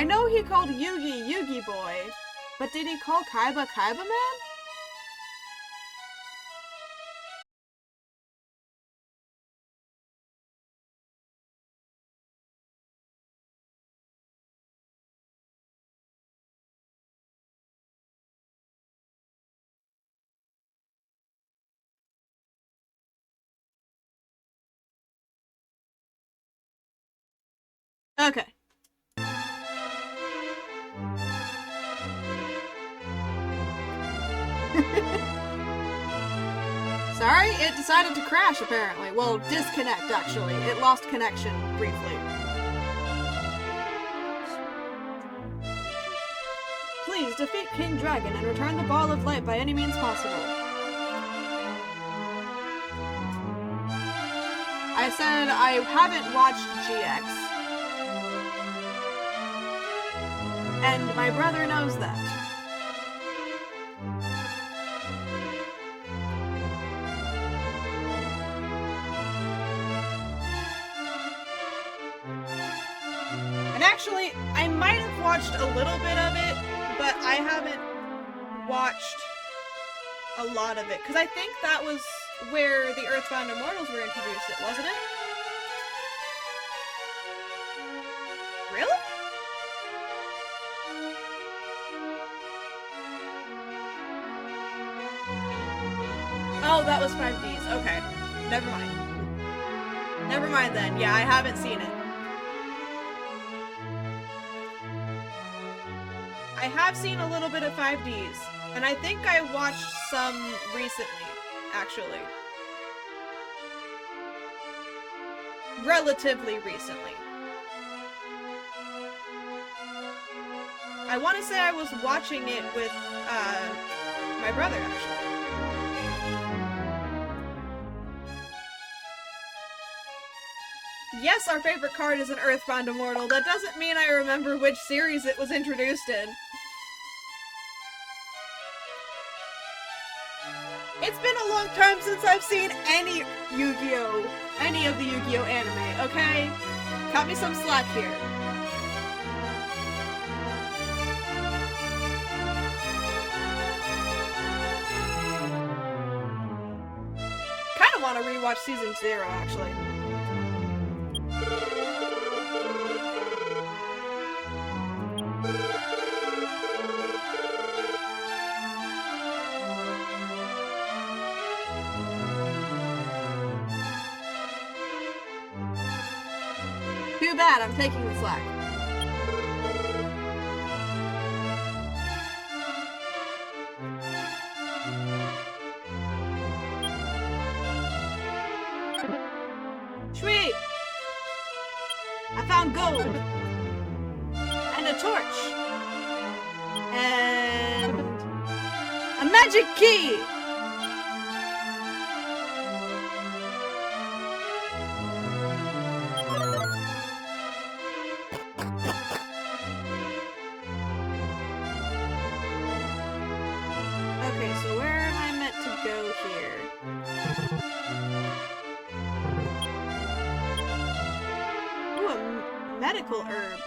I know he called Yugi Yugi Boy, but did he call Kaiba Kaiba Man? Okay. Sorry, it decided to crash apparently. Well, disconnect actually. It lost connection briefly. Please defeat King Dragon and return the Ball of Light by any means possible. I said I haven't watched GX. And my brother knows that. And actually, I might have watched a little bit of it, but I haven't watched a lot of it. Because I think that was where the Earthbound Immortals were introduced, wasn't it? Really? Oh, that was 5Ds. Okay. Never mind. Never mind then. Yeah, I haven't seen it. I have seen a little bit of 5Ds, and I think I watched some recently, actually. Relatively recently. I want to say I was watching it with, my brother, actually. Yes, our favorite card is an Earthbound Immortal. That doesn't mean I remember which series it was introduced in. It's been a long time since I've seen any Yu-Gi-Oh! Any of the Yu-Gi-Oh! Anime, okay? Cut me some slack here. Kinda wanna rewatch Season 0, actually. Too bad, I'm taking the slack. Sweet! I found gold! And a torch! And... a magic key! Okay, so where am I meant to go here? Ooh, a medical herb.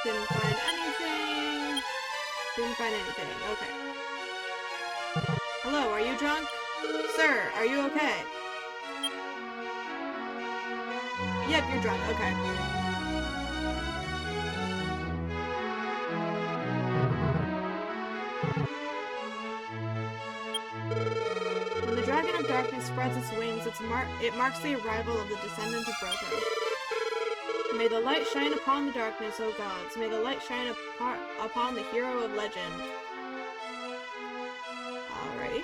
Didn't find anything. Didn't find anything. Okay. Hello, are you drunk? Sir, are you okay? Yep, you're drunk. Okay. When the Dragon of Darkness spreads its wings, it marks the arrival of the descendant of Broto. May the light shine upon the darkness, O gods. May the light shine upon the hero of legend. Alrighty.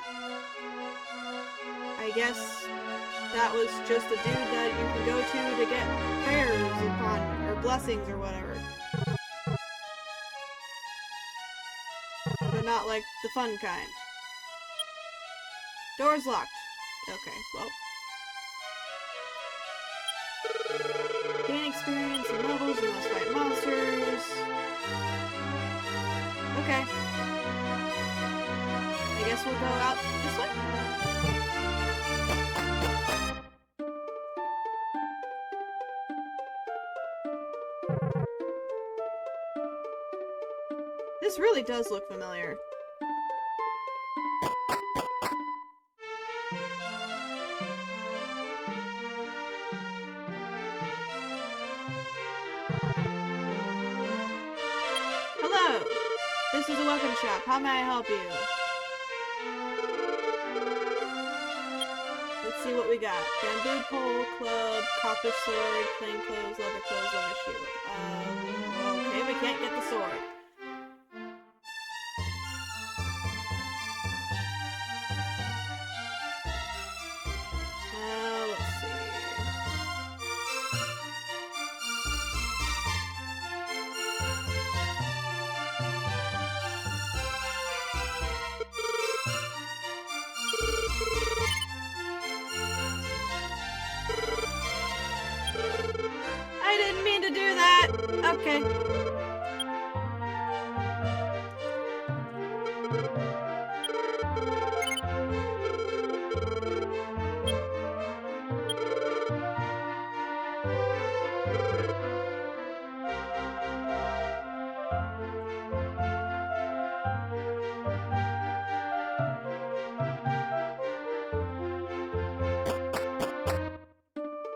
I guess that was just a dude that you can go to get prayers upon, or blessings, or whatever. But not like the fun kind. Door's locked. Okay, well. Gain experience and levels, you must fight monsters. Okay. I guess we'll go out this way? This really does look familiar. Hello! This is a weapon shop. How may I help you? Let's see what we got. Bamboo pole, club, copper sword, plain clothes, leather shield. Okay, we can't get the sword. Let's see. I didn't mean to do that! Okay.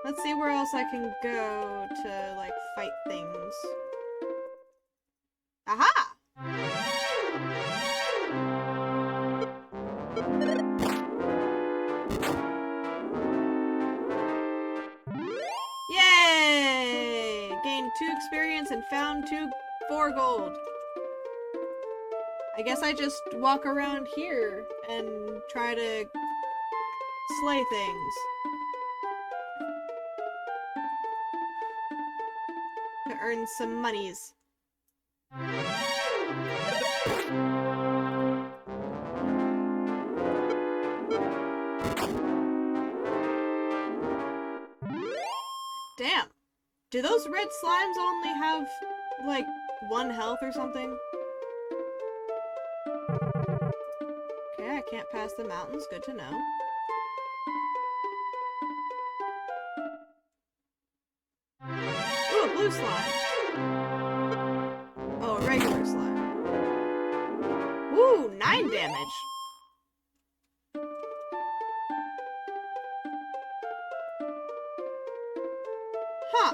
Let's see where else I can go to, like, fight things. Aha! Yay! Gained 2 experience and found 4 gold. I guess I just walk around here and try to slay things. To earn some monies. Damn. Do those red slimes only have, like, 1 health or something? Okay, I can't pass the mountains. Good to know. Ooh, a blue slime. Oh, a regular slime. Ooh, 9 damage. Huh.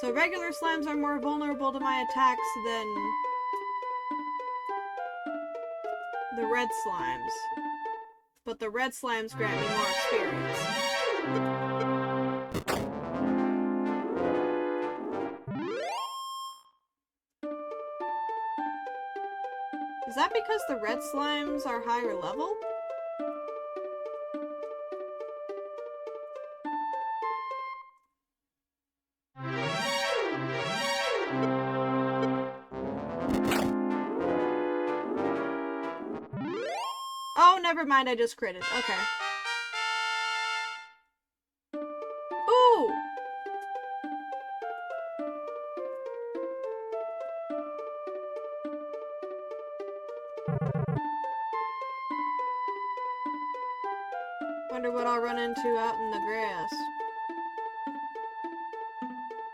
So regular slimes are more vulnerable to my attacks than the red slimes. But the red slimes grant me more experience. Is that because the red slimes are higher level? Oh, never mind, I just critted. Okay. Ooh! Wonder what I'll run into out in the grass.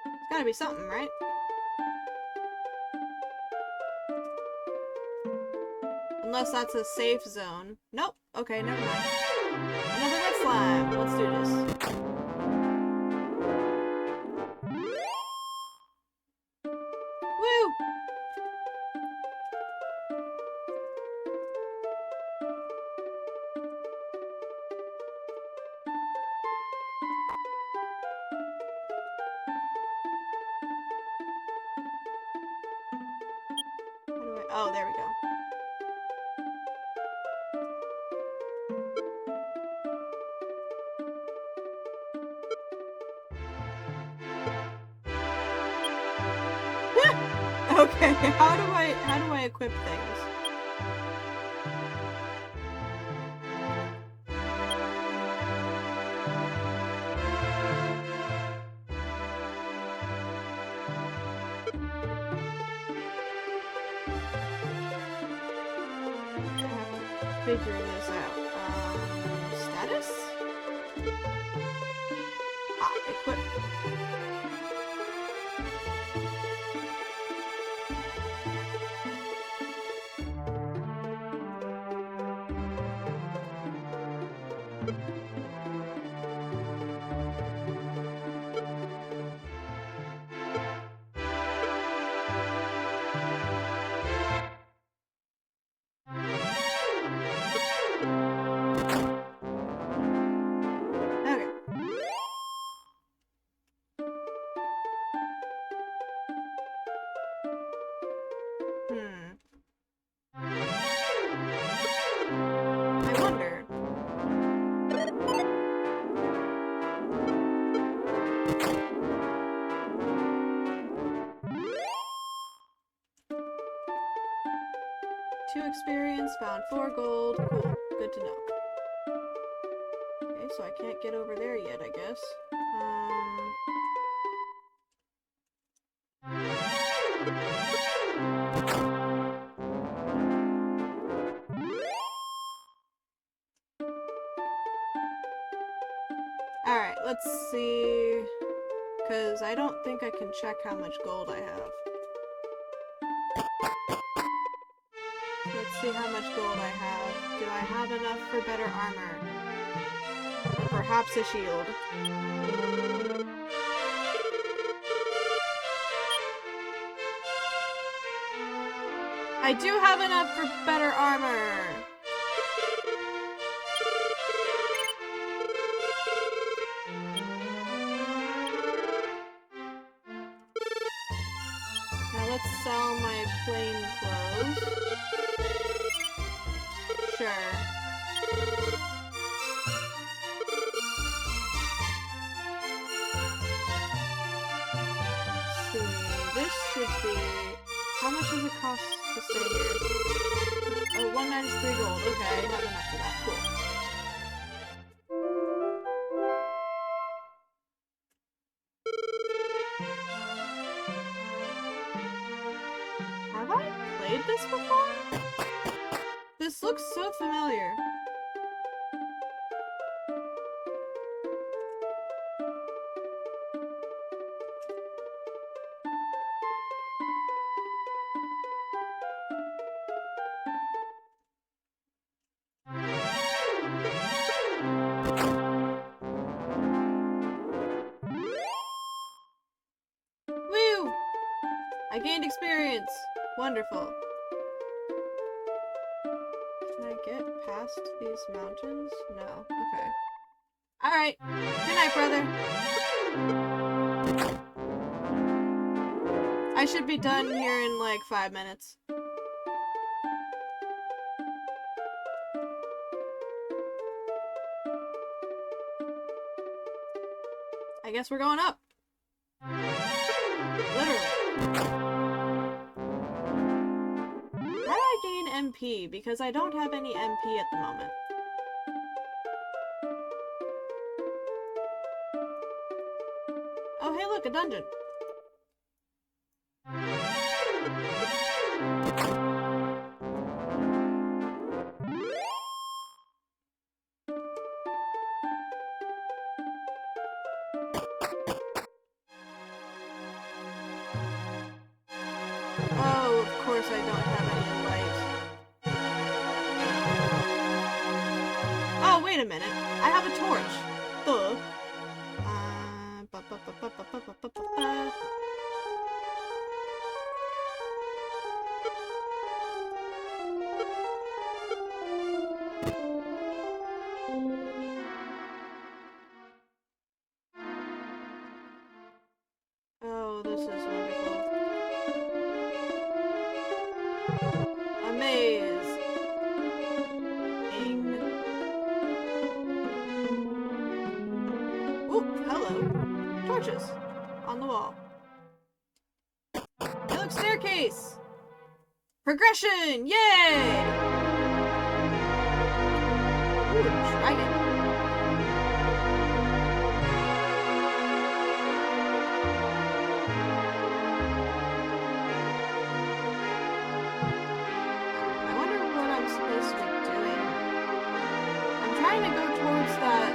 It's gotta be something, right? Unless that's a safe zone. Nope. Okay, never mind. Another red slime. Let's do this. Woo! How do I... Oh, there we go. Okay, how do I equip things? I have to figure this out. Status? Ah, equip. 2 experience, found 4 gold. Cool, good to know. Okay, so I can't get over there yet, I guess. Alright, let's see. Because I don't think I can check how much gold I have. Let's see how much gold I have. Do I have enough for better armor? Or perhaps a shield? I do have enough for better armor! Now let's sell my plain clothes. Sure. Let's see, this should be... How much does it cost to stay here? Oh, 1 minus 3 gold. Okay, I have enough for that. Cool. Have I played this before? This looks so familiar. Woo! I gained experience. Wonderful. Can I get past these mountains? No. Okay. Alright. Good night, brother. I should be done here in like 5 minutes. I guess we're going up. Literally. How do I gain MP? Because I don't have any MP at the moment. Oh, hey look, a dungeon. Oh, of course I don't have any light. Oh, wait a minute. I have a torch. Duh. Oh, this is wonderful. Amaze. Ooh, hello. Torches. On the wall. Hey, look, staircase! Progression! Yay! Ooh, dragon. I wonder what I'm supposed to be doing. I'm trying to go towards that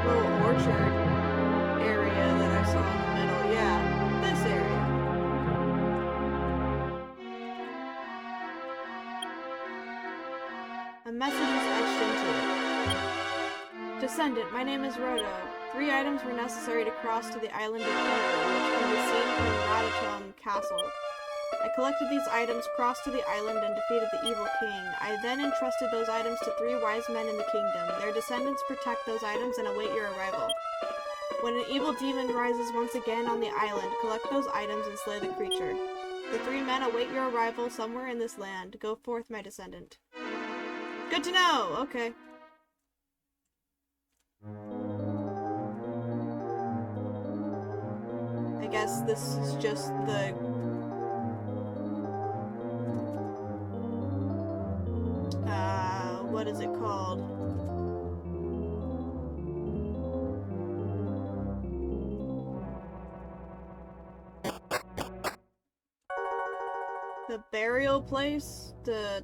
little orchard area that I saw in the middle. Yeah, this area. A message is etched into it. Descendant, my name is Roto. 3 items were necessary to cross to the island of Evil, which can be seen from Ratatum Castle. I collected these items, crossed to the island, and defeated the evil king. I then entrusted those items to 3 wise men in the kingdom. Their descendants protect those items and await your arrival. When an evil demon rises once again on the island, collect those items and slay the creature. The 3 men await your arrival somewhere in this land. Go forth, my descendant. Good to know! Okay. I guess this is just the The burial place? No,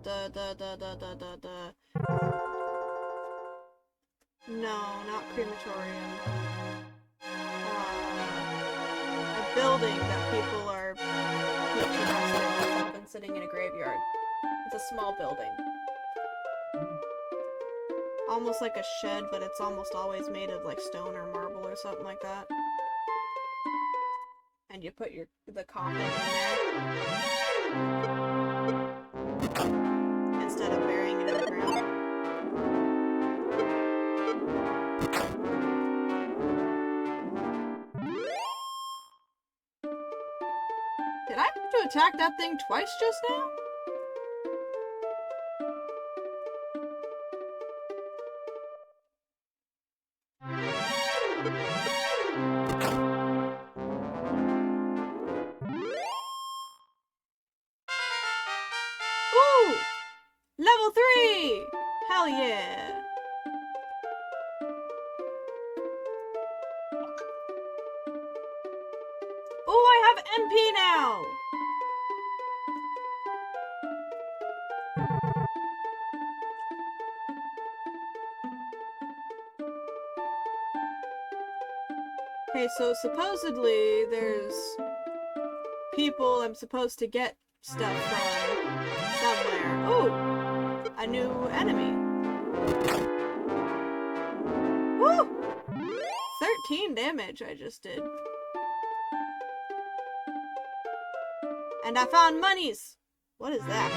not crematorium. A building that people are picture resting instead of been sitting in a graveyard. It's a small building. Almost like a shed, but it's almost always made of like stone or marble or something like that. And you put the coffin in there instead of burying it in the ground. Did I have to attack that thing twice just now? Ooh! Level 3! Hell yeah! Ooh, I have MP now! Okay, so supposedly there's people I'm supposed to get stuff from somewhere. Ooh! A new enemy. Woo! 13 damage I just did. And I found monies! What is that?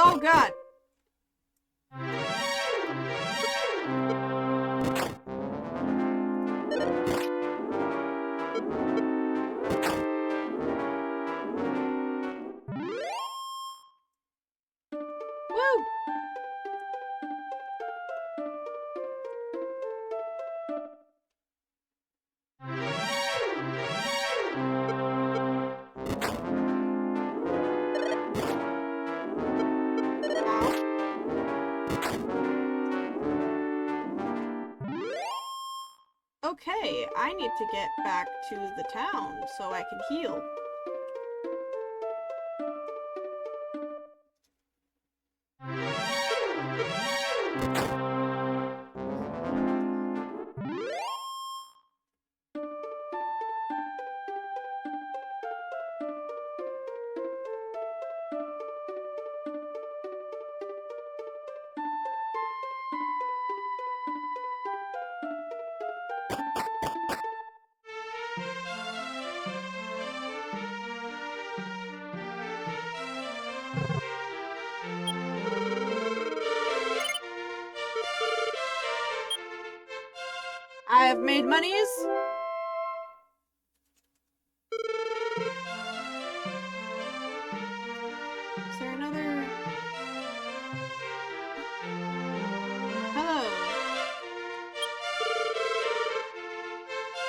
Oh god! Woo! Okay, I need to get back to the town so I can heal. I have made monies. Is there another? Hello.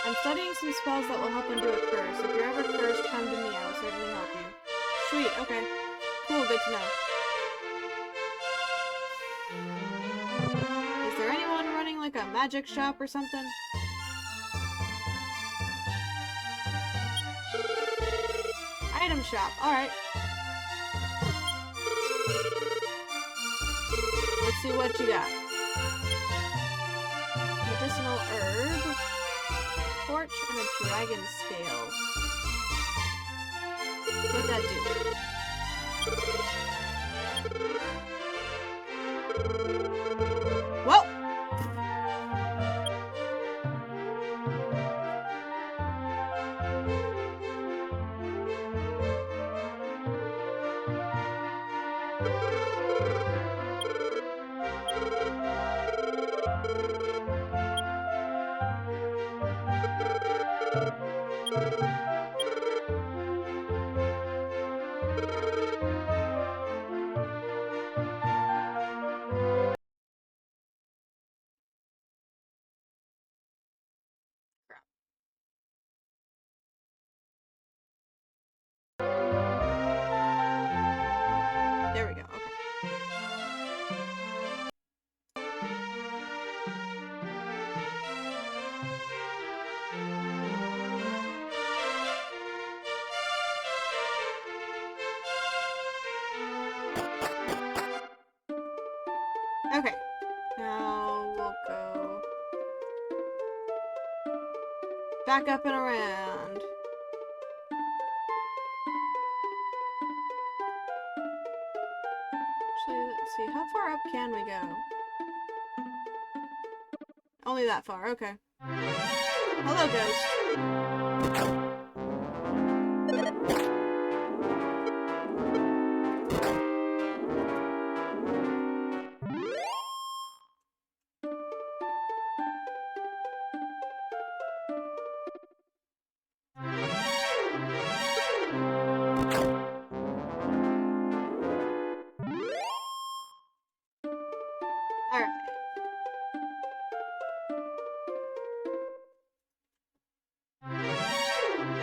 I'm studying some spells that will help undo a curse. If you're ever cursed, come to me. I will certainly help you. Sweet, okay. Cool, good to know. Is there anyone running like a magic shop or something? Item shop, alright. Let's see what you got. Medicinal herb, torch, and a dragon scale. What'd that do? Well! There we go, okay. Now we'll go back up and around. Actually, let's see. How far up can we go? Only that far. Okay. Hello, ghost. Alright.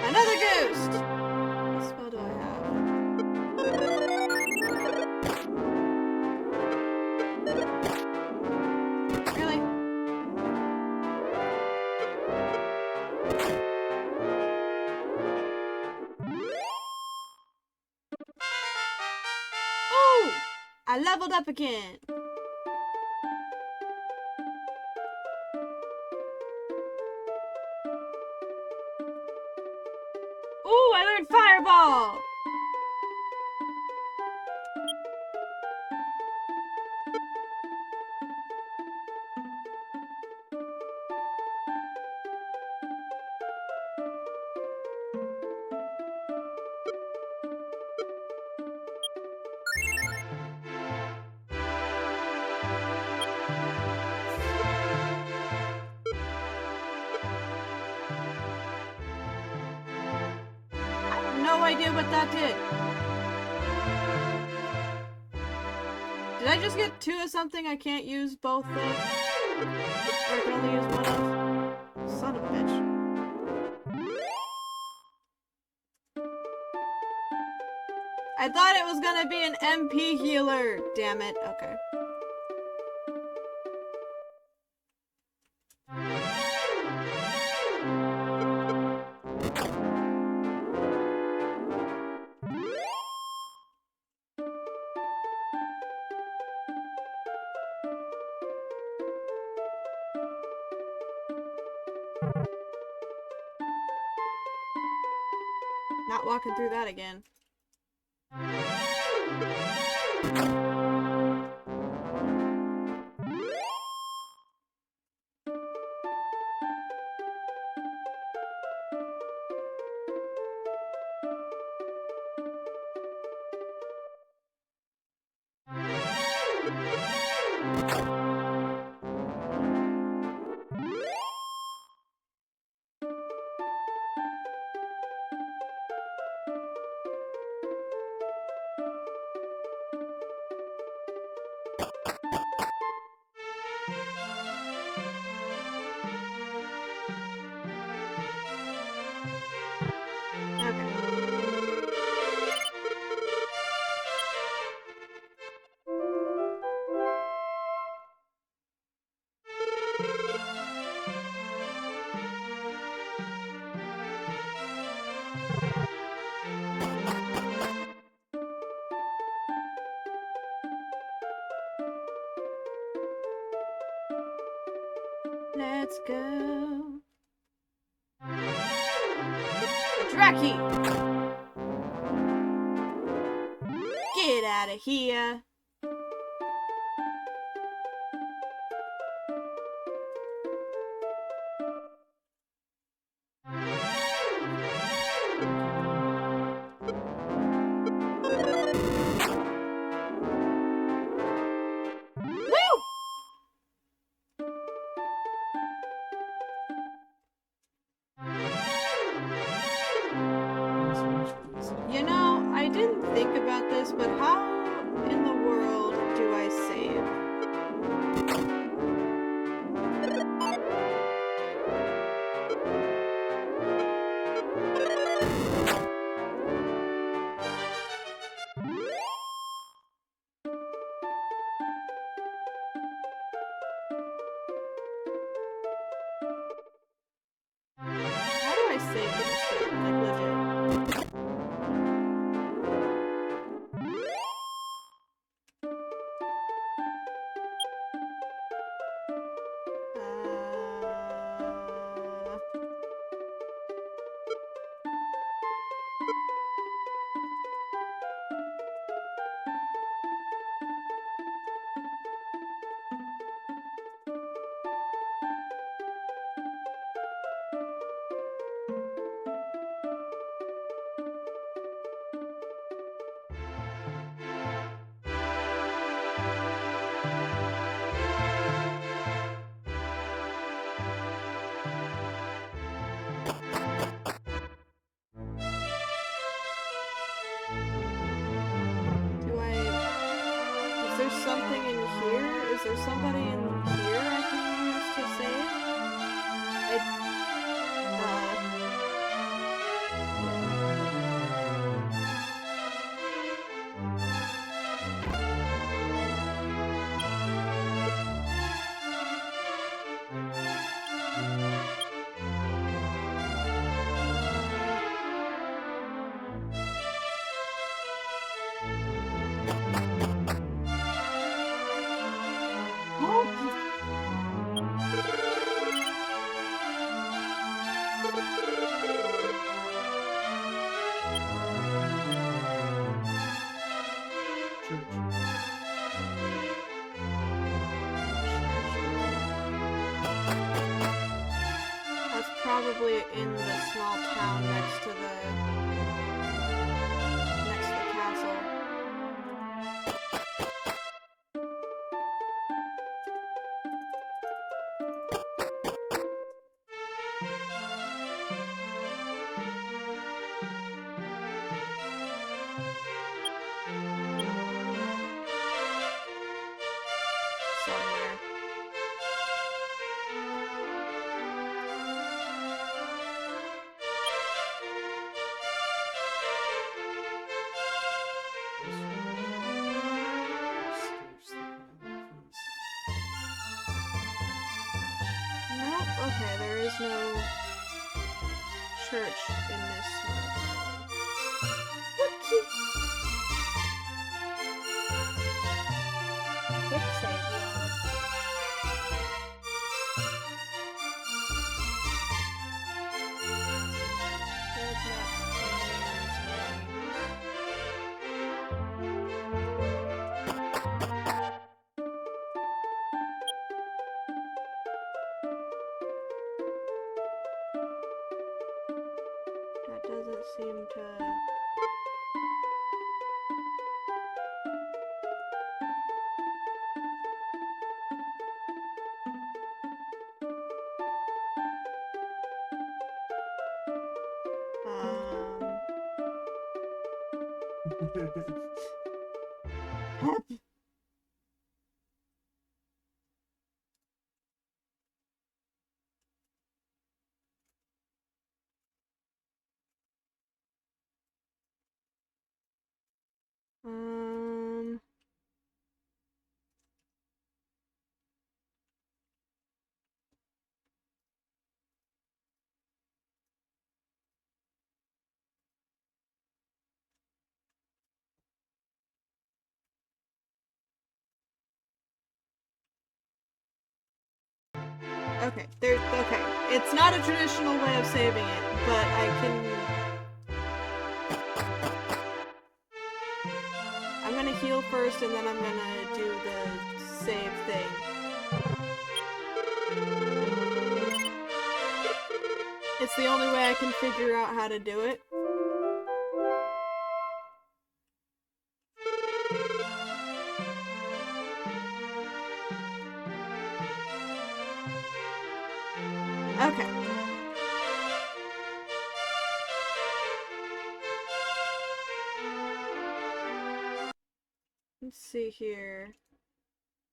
Another ghost! What spell do I have? Really? Oh! I leveled up again! Ooh, I learned Fireball! No idea what that did. Did I just get 2 of something I can't use both of? Or I can only use one of? Son of a bitch. I thought it was gonna be an MP healer. Damn it. Okay. Not walking through that again. Let's go. Draki! Get out of here. You know, I didn't think about this, but how in the there something in here? Is there somebody in here I can use to save? That's probably in the small town next to the castle. Somewhere. Nope. Okay, there is no church in this small town. Quick save, y'all. There's not That doesn't seem to... Um... Okay, okay. It's not a traditional way of saving it, but I can... I'm gonna heal first, and then I'm gonna do the save thing. It's the only way I can figure out how to do it. Okay. Let's see here.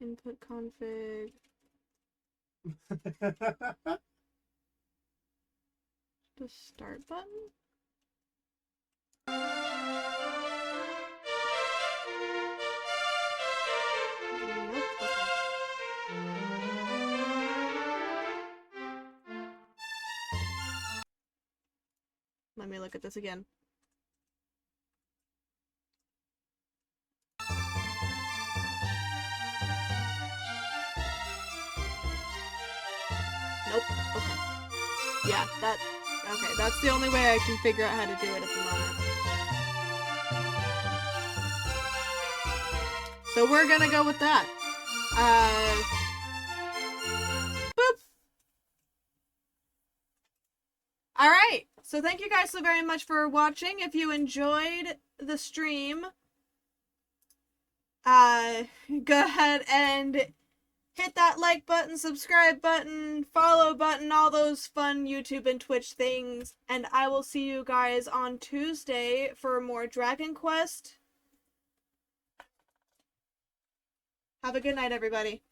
Input config. The start button? Nope. Okay. Let me look at this again. Nope. Okay. Yeah, okay, that's the only way I can figure out how to do it at the moment. So we're gonna go with that. Boop! Alright, so thank you guys so very much for watching. If you enjoyed the stream, go ahead and hit that like button, subscribe button, follow button, all those fun YouTube and Twitch things. And I will see you guys on Tuesday for more Dragon Quest. Have a good night, everybody.